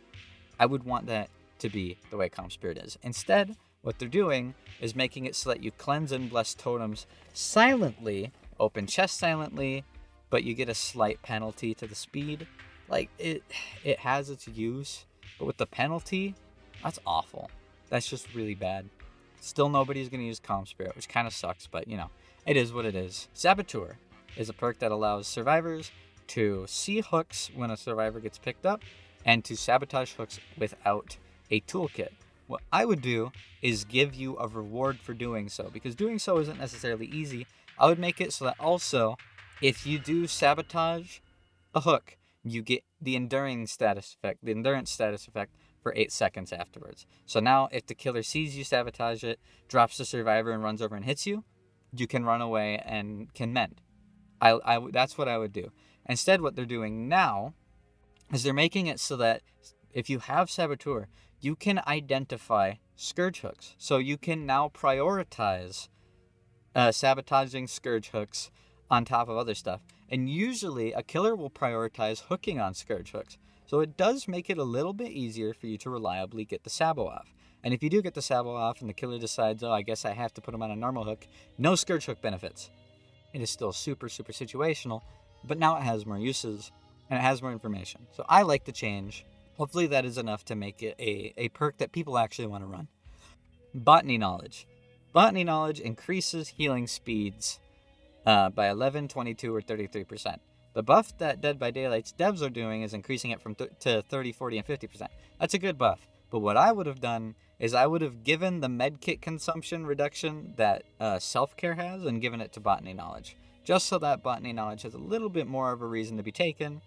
Speaker 1: I would want that to be the way Calm Spirit is. Instead, what they're doing is making it so that you cleanse and bless totems silently, open chest silently, but you get a slight penalty to the speed. Like, it has its use, but with the penalty, that's awful. That's just really bad. Still nobody's going to use Calm Spirit, which kind of sucks, but, you know, it is what it is. Saboteur is a perk that allows survivors to see hooks when a survivor gets picked up and to sabotage hooks without a toolkit. What I would do is give you a reward for doing so, because doing so isn't necessarily easy. I would make it so that also, if you do sabotage a hook, you get the endurance status effect for 8 seconds afterwards. So now if the killer sees you sabotage it, drops the survivor and runs over and hits you, you can run away and can mend. That's what I would do. Instead, what they're doing now is they're making it so that if you have Saboteur, you can identify Scourge Hooks. So you can now prioritize sabotaging Scourge Hooks on top of other stuff. And usually a killer will prioritize hooking on Scourge Hooks. So it does make it a little bit easier for you to reliably get the Sabo off. And if you do get the Sabo off and the killer decides, oh, I guess I have to put him on a normal hook, no Scourge Hook benefits. It is still super situational, but now it has more uses and it has more information. So I like the change. Hopefully that is enough to make it a perk that people actually want to run. Botany Knowledge. Botany Knowledge increases healing speeds by 11, 22, or 33%. The buff that Dead by Daylight's devs are doing is increasing it from to 30, 40, and 50%. That's a good buff. But what I would have done is I would have given the medkit consumption reduction that Self-Care has and given it to Botany Knowledge. Just so that Botany Knowledge has a little bit more of a reason to be taken,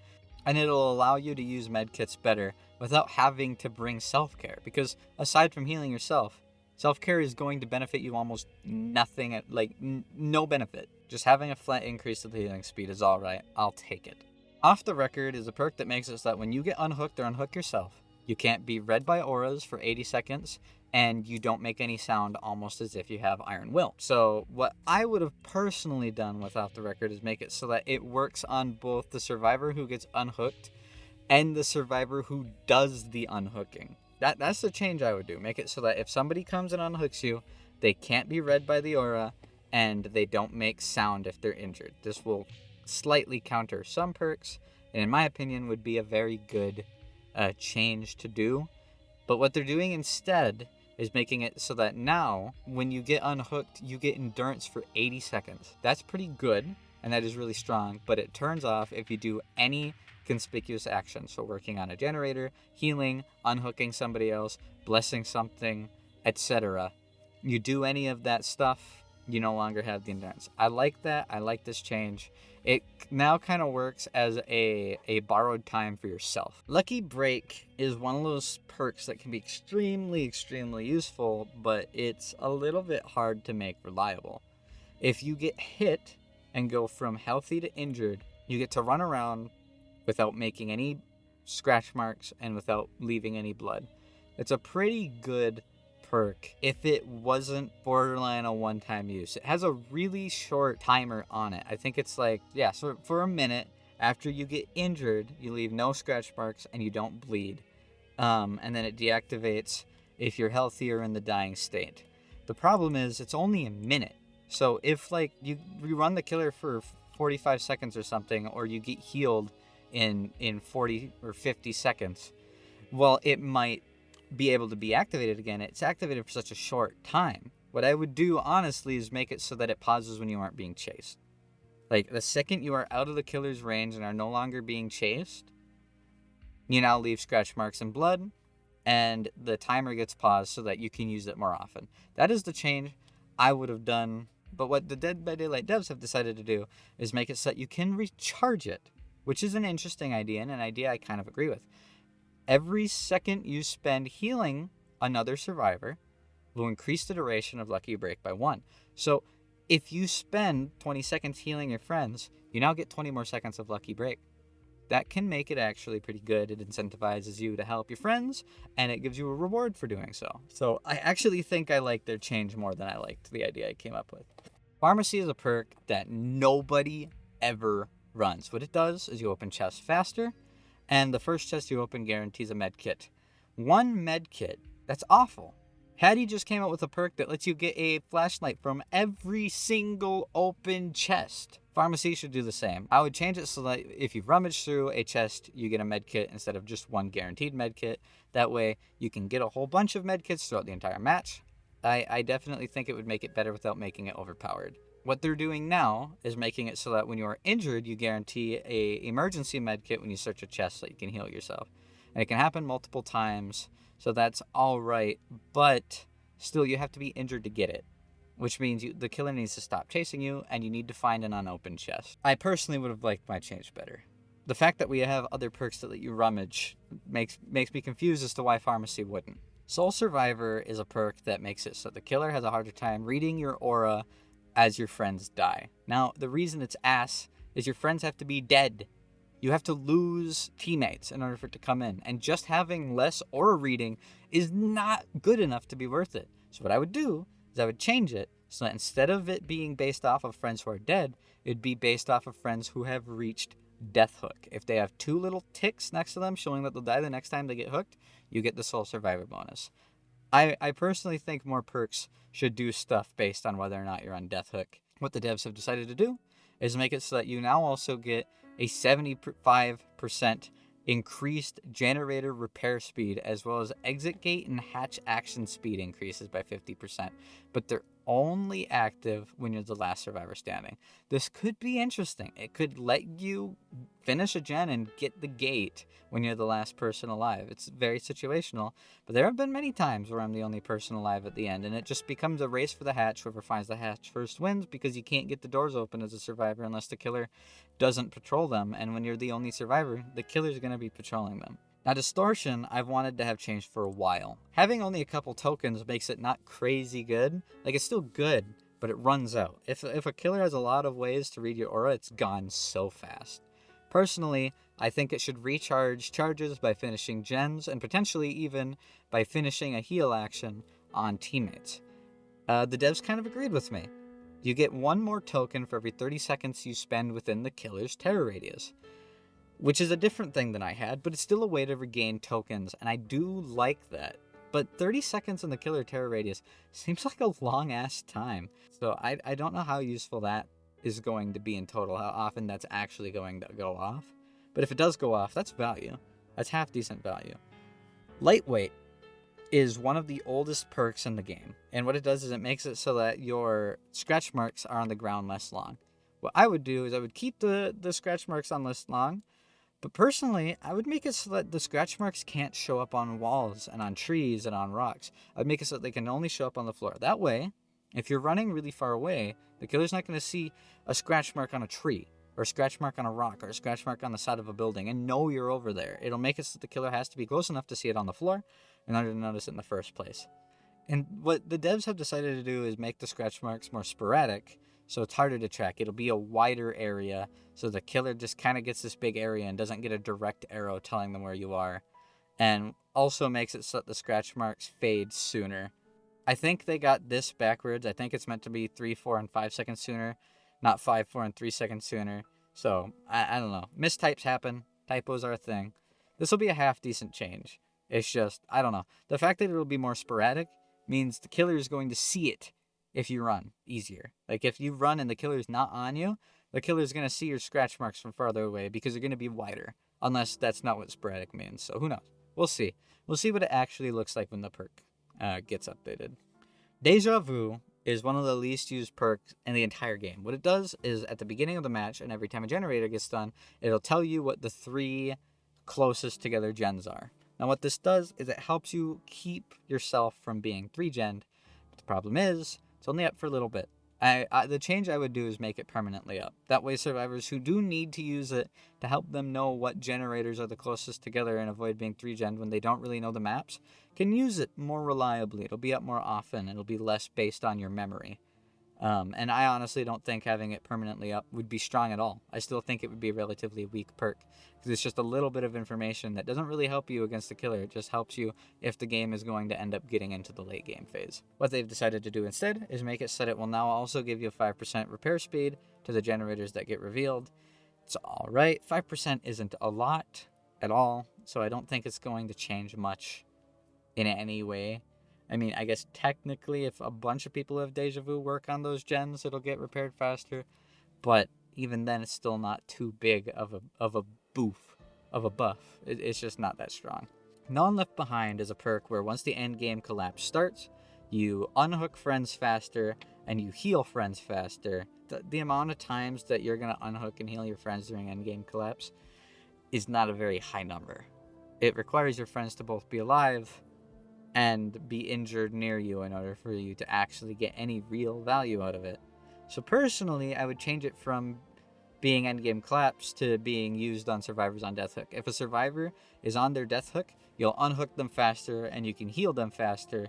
Speaker 1: and it'll allow you to use medkits better without having to bring Self-Care. Because aside from healing yourself, Self-Care is going to benefit you almost nothing, no benefit. Just having a flat increase to the healing speed is alright. I'll take it. Off the Record is a perk that makes it so that when you get unhooked or unhook yourself, you can't be read by auras for 80 seconds, and you don't make any sound, almost as if you have Iron Will. So what I would have personally done with Off the Record is make it so that it works on both the survivor who gets unhooked and the survivor who does the unhooking. That's the change I would do. Make it so that if somebody comes and unhooks you, they can't be read by the aura, and they don't make sound if they're injured. This will slightly counter some perks, and in my opinion would be a very good change to do. But what they're doing instead is making it so that now, when you get unhooked, you get endurance for 80 seconds. That's pretty good, and that is really strong, but it turns off if you do any conspicuous action. So working on a generator, healing, unhooking somebody else, blessing something, etc., you do any of that stuff, you no longer have the endurance. I like that. I like this change. It now kind of works as a borrowed time for yourself. Lucky Break is one of those perks that can be extremely, extremely useful, but it's a little bit hard to make reliable. If you get hit and go from healthy to injured, you get to run around without making any scratch marks and without leaving any blood. It's a pretty good perk if it wasn't borderline a one-time use. It has a really short timer on it. I think it's like, so for a minute after you get injured, you leave no scratch marks and you don't bleed. And then it deactivates if you're healthy or in the dying state. The problem is it's only a minute. So if like you run the killer for 45 seconds or something, or you get healed in 40 or 50 seconds, well, it might be able to be activated again. It's activated for such a short time. What I would do, honestly, is make it so that it pauses when you aren't being chased. Like, the second you are out of the killer's range and are no longer being chased, you now leave scratch marks and blood, and the timer gets paused so that you can use it more often. That is the change I would have done, but what the Dead by Daylight devs have decided to do is make it so that you can recharge it, which is an interesting idea, and an idea I kind of agree with. Every second you spend healing another survivor will increase the duration of Lucky Break by 1. So if you spend 20 seconds healing your friends, you now get 20 more seconds of Lucky Break. That can make it actually pretty good. It incentivizes you to help your friends, and it gives you a reward for doing so. So I actually think I like their change more than I liked the idea I came up with. Pharmacy is a perk that nobody ever runs. What it does is you open chests faster, and the first chest you open guarantees a med kit. One med kit, that's awful. Hattie just came out with a perk that lets you get a flashlight from every single open chest. Pharmacy should do the same. I would change it so that if you rummage through a chest, you get a med kit instead of just one guaranteed med kit. That way, you can get a whole bunch of med kits throughout the entire match. I definitely think it would make it better without making it overpowered. What they're doing now is making it so that when you are injured, you guarantee a emergency med kit when you search a chest so you can heal yourself. And it can happen multiple times, so that's all right, but still you have to be injured to get it, which means the killer needs to stop chasing you, and you need to find an unopened chest. I personally would have liked my change better. The fact that we have other perks that let you rummage makes me confused as to why Pharmacy wouldn't. Soul Survivor is a perk that makes it so the killer has a harder time reading your aura as your friends die. Now, the reason it's ass is your friends have to be dead. You have to lose teammates in order for it to come in. And just having less aura reading is not good enough to be worth it. So what I would do is I would change it so that instead of it being based off of friends who are dead, it'd be based off of friends who have reached Death Hook. If they have 2 little ticks next to them showing that they'll die the next time they get hooked, you get the Soul Survivor bonus. I personally think more perks should do stuff based on whether or not you're on Death Hook. What the devs have decided to do is make it so that you now also get a 75% increased generator repair speed, as well as exit gate and hatch action speed increases by 50%. But they're only active when you're the last survivor standing. This could be interesting. It could let you finish a gen and get the gate when you're the last person alive. It's very situational, but there have been many times where I'm the only person alive at the end, and it just becomes a race for the hatch. Whoever finds the hatch first wins, because you can't get the doors open as a survivor unless the killer doesn't patrol them, and when you're the only survivor, the killer's going to be patrolling them. Now, Distortion, I've wanted to have changed for a while. Having only a couple tokens makes it not crazy good. Like, it's still good, but it runs out. If a killer has a lot of ways to read your aura, it's gone so fast. Personally, I think it should recharge charges by finishing gens, and potentially even by finishing a heal action on teammates. The devs kind of agreed with me. You get 1 more token for every 30 seconds you spend within the killer's terror radius, which is a different thing than I had, but it's still a way to regain tokens, and I do like that. But 30 seconds in the killer terror radius seems like a long-ass time. So I don't know how useful that is going to be in total, how often that's actually going to go off. But if it does go off, that's value. That's half-decent value. Lightweight is one of the oldest perks in the game, and what it does is it makes it so that your scratch marks are on the ground less long. What I would do is I would keep the scratch marks on less long, But personally, I would make it so that the scratch marks can't show up on walls and on trees and on rocks. I'd make it so that they can only show up on the floor. That way, if you're running really far away, the killer's not going to see a scratch mark on a tree, or a scratch mark on a rock, or a scratch mark on the side of a building, and know you're over there. It'll make it so that the killer has to be close enough to see it on the floor in order to notice it in the first place. And what the devs have decided to do is make the scratch marks more sporadic, so it's harder to track. It'll be a wider area, so the killer just kind of gets this big area and doesn't get a direct arrow telling them where you are. And also makes it so that the scratch marks fade sooner. I think they got this backwards. I think it's meant to be 3, 4, and 5 seconds sooner, not 5, 4, and 3 seconds sooner. So, I don't know. Mistypes happen. Typos are a thing. This will be a half-decent change. It's just, I don't know. The fact that it'll be more sporadic means the killer is going to see it if you run easier. Like, if you run and the killer's not on you, the killer's going to see your scratch marks from farther away because they're going to be wider. Unless that's not what sporadic means. So, who knows? We'll see. We'll see what it actually looks like when the perk gets updated. Deja Vu is one of the least used perks in the entire game. What it does is at the beginning of the match, and every time a generator gets done, it'll tell you what the 3 closest together gens are. Now what this does is it helps you keep yourself from being 3-gened. But the problem is, it's only up for a little bit. The change I would do is make it permanently up. That way survivors who do need to use it to help them know what generators are the closest together and avoid being 3-gened when they don't really know the maps, can use it more reliably. It'll be up more often. It'll be less based on your memory. And I honestly don't think having it permanently up would be strong at all. I still think it would be a relatively weak perk, because it's just a little bit of information that doesn't really help you against the killer. It just helps you if the game is going to end up getting into the late game phase. What they've decided to do instead is make it so that it will now also give you a 5% repair speed to the generators that get revealed. It's alright. 5% isn't a lot at all, so I don't think it's going to change much in any way. I mean, I guess technically if a bunch of people have Deja Vu work on those gens, it'll get repaired faster. But even then, it's still not too big of a buff. It's just not that strong. No One Left Behind is a perk where once the end game collapse starts, you unhook friends faster and you heal friends faster. The amount of times that you're going to unhook and heal your friends during end game collapse is not a very high number. It requires your friends to both be alive and be injured near you in order for you to actually get any real value out of it. So personally, I would change it from being endgame collapse to being used on survivors on death hook. If a survivor is on their death hook, you'll unhook them faster and you can heal them faster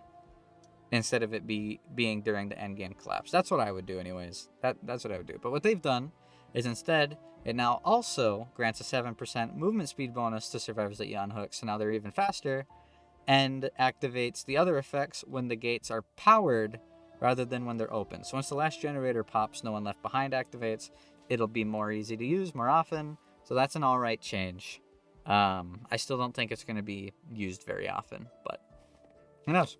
Speaker 1: instead of it being during the endgame collapse. That's what I would do anyways. That's what I would do. But what they've done is instead, it now also grants a 7% movement speed bonus to survivors that you unhook, so now they're even faster, and activates the other effects when the gates are powered rather than when they're open. So once the last generator pops, No One Left Behind activates. It'll be more easy to use more often, so that's an alright change. I still don't think it's going to be used very often, but who knows?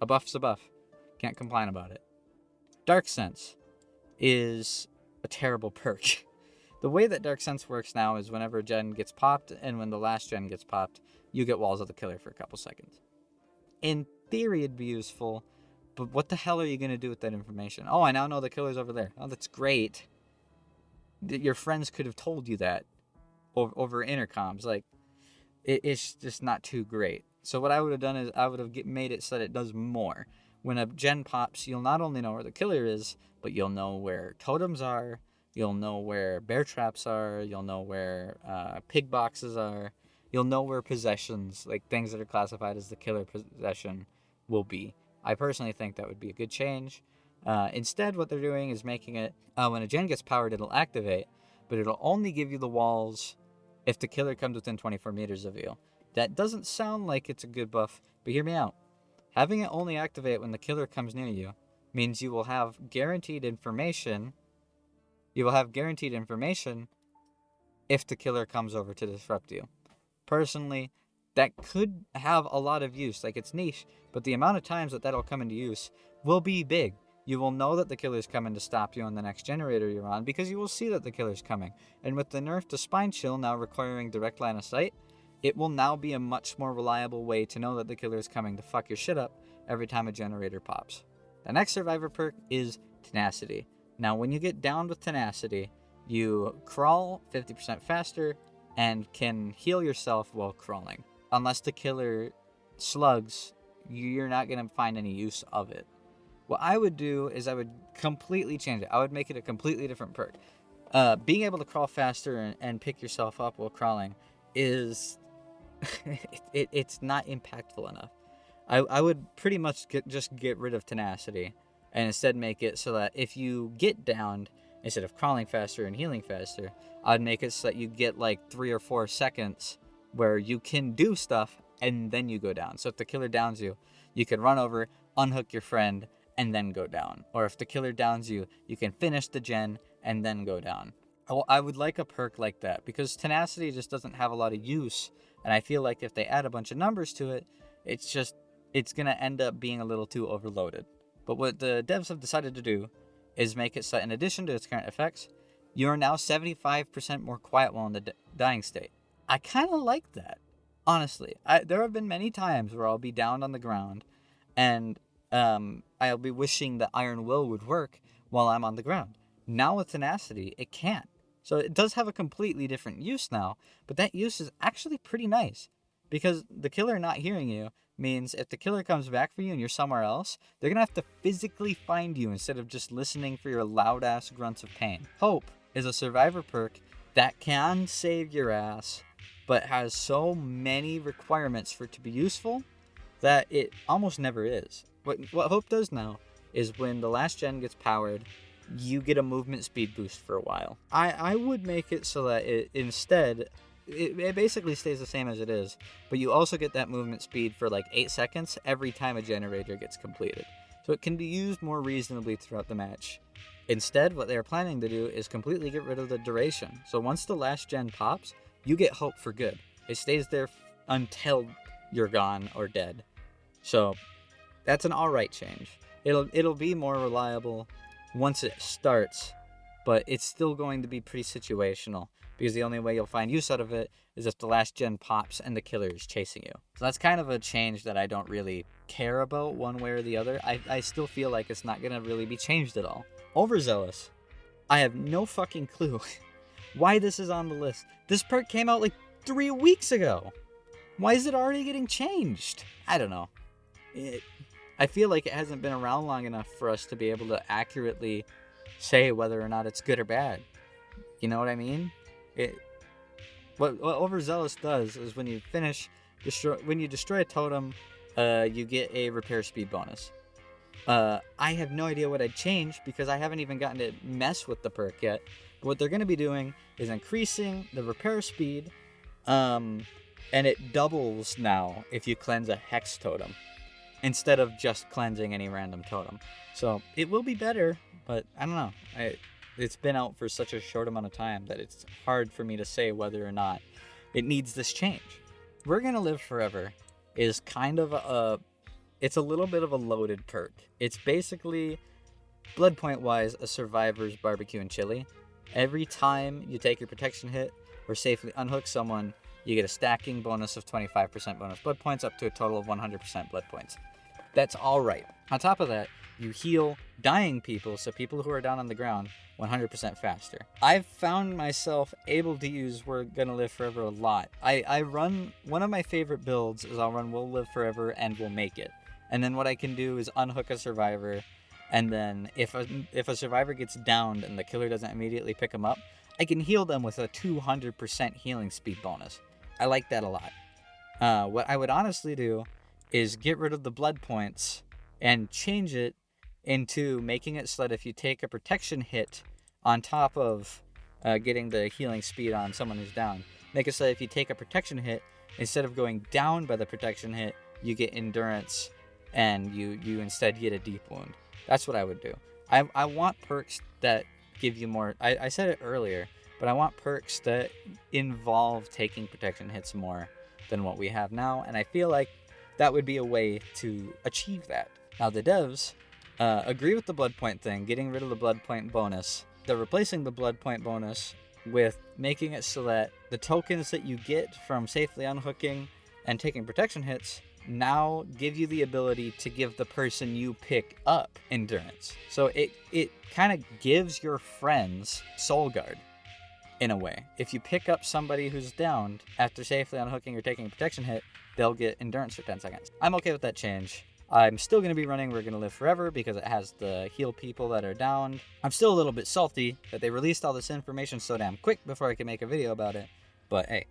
Speaker 1: A buff's a buff. Can't complain about it. Dark Sense is a terrible perk. The way that Dark Sense works now is whenever a gen gets popped and when the last gen gets popped, you get Walls of the Killer for a couple seconds. In theory, it'd be useful, but what the hell are you going to do with that information? Oh, I now know the killer's over there. Oh, that's great. Your friends could have told you that over intercoms. Like, it's just not too great. So what I would have done is I would have made it so that it does more. When a gen pops, you'll not only know where the killer is, but you'll know where totems are, you'll know where bear traps are, you'll know where pig boxes are, you'll know where possessions, like things that are classified as the killer possession, will be. I personally think that would be a good change. Instead, what they're doing is making it, when a gen gets powered, it'll activate, but it'll only give you the walls if the killer comes within 24 meters of you. That doesn't sound like it's a good buff, but hear me out. Having it only activate when the killer comes near you means you will have guaranteed information. You will have guaranteed information if the killer comes over to disrupt you. Personally, that could have a lot of use. Like, it's niche, but the amount of times that that'll come into use will be big. You will know that the killer's coming to stop you on the next generator you're on because you will see that the killer's coming. And with the nerf to Spine Chill now requiring direct line of sight, it will now be a much more reliable way to know that the killer is coming to fuck your shit up every time a generator pops. The next survivor perk is Tenacity. Now, when you get downed with Tenacity, you crawl 50% faster, and can heal yourself while crawling. Unless the killer slugs, you're not going to find any use of it. What I would do is I would completely change it. I would make it a completely different perk. Being able to crawl faster and pick yourself up while crawling is... it's not impactful enough. I would pretty much just get rid of Tenacity and instead make it so that if you get downed, instead of crawling faster and healing faster, I'd make it so that you get like 3 or 4 seconds where you can do stuff and then you go down. So if the killer downs you, you can run over, unhook your friend, and then go down. Or if the killer downs you, you can finish the gen and then go down. I would like a perk like that because Tenacity just doesn't have a lot of use. And I feel like if they add a bunch of numbers to it, it's going to end up being a little too overloaded. But what the devs have decided to do is make it so in addition to its current effects, you are now 75% more quiet while in the dying state. I kind of like that, honestly. There have been many times where I'll be down on the ground and I'll be wishing that Iron Will would work while I'm on the ground. Now with Tenacity, it can't. So it does have a completely different use now, but that use is actually pretty nice. Because the killer not hearing you means if the killer comes back for you and you're somewhere else, they're going to have to physically find you instead of just listening for your loud-ass grunts of pain. Hope is a survivor perk that can save your ass, but has so many requirements for it to be useful that it almost never is. What Hope does now is when the last gen gets powered, you get a movement speed boost for a while. I would make it so that it instead, it basically stays the same as it is, but you also get that movement speed for like 8 seconds every time a generator gets completed. So it can be used more reasonably throughout the match. Instead, what they're planning to do is completely get rid of the duration. So once the last gen pops, you get Hope for good. It stays there until you're gone or dead. So that's an alright change. It'll be more reliable once it starts, but it's still going to be pretty situational because the only way you'll find use out of it is if the last gen pops and the killer is chasing you. So that's kind of a change that I don't really care about one way or the other. I still feel like it's not going to really be changed at all. Overzealous. I have no fucking clue why this is on the list. This perk came out like 3 weeks ago. Why is it already getting changed? I don't know. I feel like it hasn't been around long enough for us to be able to accurately say whether or not it's good or bad. You know what I mean? What Overzealous does is when you when you destroy a totem, you get a repair speed bonus. I have no idea what I'd change because I haven't even gotten to mess with the perk yet. But what they're going to be doing is increasing the repair speed, and it doubles now if you cleanse a hex totem, instead of just cleansing any random totem. So it will be better, but I don't know. It's been out for such a short amount of time that it's hard for me to say whether or not it needs this change. We're Gonna Live Forever is kind of it's a little bit of a loaded perk. It's basically, blood point wise, a survivor's barbecue and chili. Every time you take your protection hit or safely unhook someone, you get a stacking bonus of 25% bonus blood points up to a total of 100% blood points. That's all right. On top of that, you heal dying people, so people who are down on the ground, 100% faster. I've found myself able to use We're Gonna Live Forever a lot. I run, one of my favorite builds is I'll run We'll Live Forever and We'll Make It. And then what I can do is unhook a survivor, and then if a survivor gets downed and the killer doesn't immediately pick them up, I can heal them with a 200% healing speed bonus. I like that a lot. What I would honestly do is get rid of the blood points and change it into making it so that if you take a protection hit on top of getting the healing speed on someone who's down, make it so that if you take a protection hit, instead of going down by the protection hit, you get endurance and you instead get a deep wound. That's what I would do. I want perks that give you more. I said it earlier, but I want perks that involve taking protection hits more than what we have now, and I feel like that would be a way to achieve that. Now, the devs agree with the blood point thing, getting rid of the blood point bonus. They're replacing the blood point bonus with making it so that the tokens that you get from safely unhooking and taking protection hits now give you the ability to give the person you pick up endurance. So it kind of gives your friends Soul Guard. in a way. If you pick up somebody who's downed after safely unhooking or taking a protection hit, they'll get endurance for 10 seconds. I'm okay with that change. I'm still going to be running We're Gonna Live Forever because it has the heal people that are downed. I'm still a little bit salty that they released all this information so damn quick before I could make a video about it. But hey,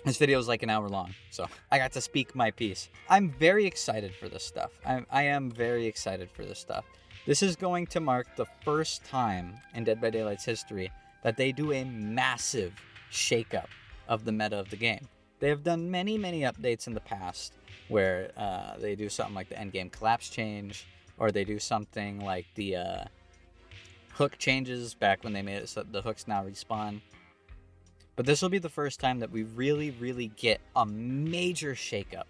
Speaker 1: this video is like an hour long, so I got to speak my piece. I'm very excited for this stuff. I am very excited for this stuff. This is going to mark the first time in Dead by Daylight's history that they do a massive shakeup of the meta of the game. They have done many, many updates in the past where they do something like the endgame collapse change, or they do something like the hook changes back when they made it so that the hooks now respawn. But this will be the first time that we really, really get a major shakeup,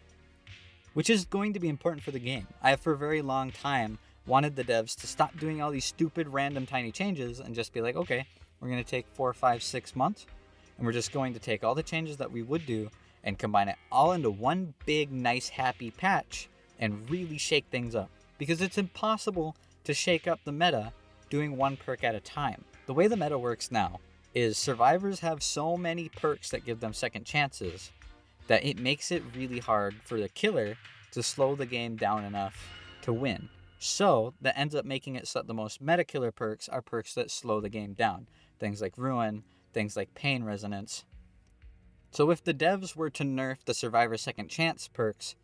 Speaker 1: which is going to be important for the game. I have for a very long time wanted the devs to stop doing all these stupid random tiny changes and just be like, okay, we're going to take 4, 5, 6 months, and we're just going to take all the changes that we would do and combine it all into one big, nice, happy patch and really shake things up. Because it's impossible to shake up the meta doing one perk at a time. The way the meta works now is survivors have so many perks that give them second chances that it makes it really hard for the killer to slow the game down enough to win. So that ends up making it so that the most meta killer perks are perks that slow the game down. Things like Ruin, things like Pain Resonance. So if the devs were to nerf the Survivor Second Chance perks,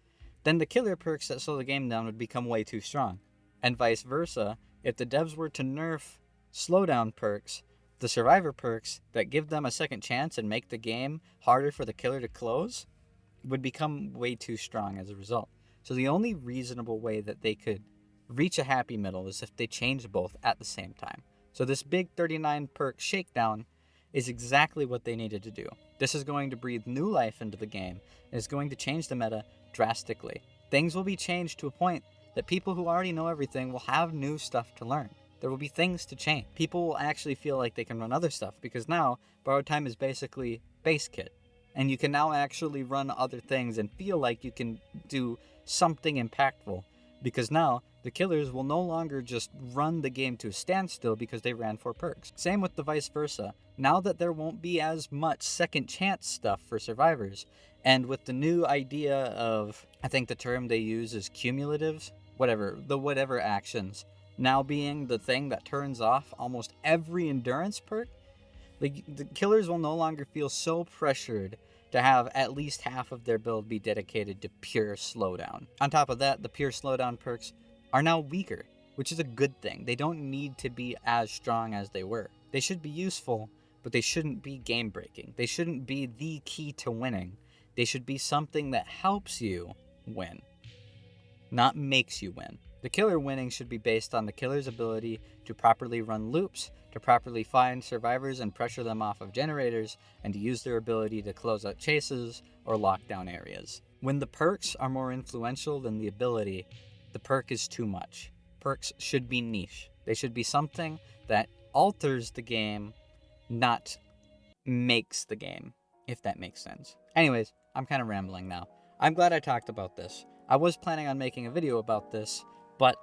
Speaker 1: then the killer perks that slow the game down would become way too strong. And vice versa, if the devs were to nerf slowdown perks, the Survivor perks that give them a second chance and make the game harder for the killer to close would become way too strong as a result. So the only reasonable way that they could reach a happy middle is if they change both at the same time. So this big 39 perk Shakedown is exactly what they needed to do. This is going to breathe new life into the game and is going to change the meta drastically. Things will be changed to a point that people who already know everything will have new stuff to learn. There will be things to change. People will actually feel like they can run other stuff because now Borrowed Time is basically base kit. And you can now actually run other things and feel like you can do something impactful, because now the killers will no longer just run the game to a standstill because they ran 4 perks. Same with the vice versa. Now that there won't be as much second chance stuff for survivors, and with the new idea of, I think the term they use is cumulatives, whatever actions, now being the thing that turns off almost every endurance perk, the killers will no longer feel so pressured to have at least half of their build be dedicated to pure slowdown. On top of that, the pure slowdown perks are now weaker, which is a good thing. They don't need to be as strong as they were. They should be useful, but they shouldn't be game-breaking. They shouldn't be the key to winning. They should be something that helps you win, not makes you win. The killer winning should be based on the killer's ability to properly run loops, to properly find survivors and pressure them off of generators, and to use their ability to close out chases or lock down areas. When the perks are more influential than the ability, the perk is too much. Perks should be niche. They should be something that alters the game, not makes the game, if that makes sense. Anyways, I'm kind of rambling now. I'm glad I talked about this. I was planning on making a video about this, but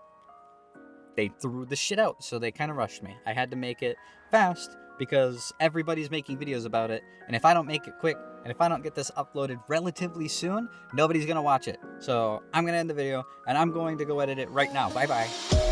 Speaker 1: they threw the shit out, so they kind of rushed me. I had to make it fast because everybody's making videos about it, and if I don't make it quick, and if I don't get this uploaded relatively soon, nobody's gonna watch it. So I'm gonna end the video, and I'm going to go edit it right now. Bye-bye.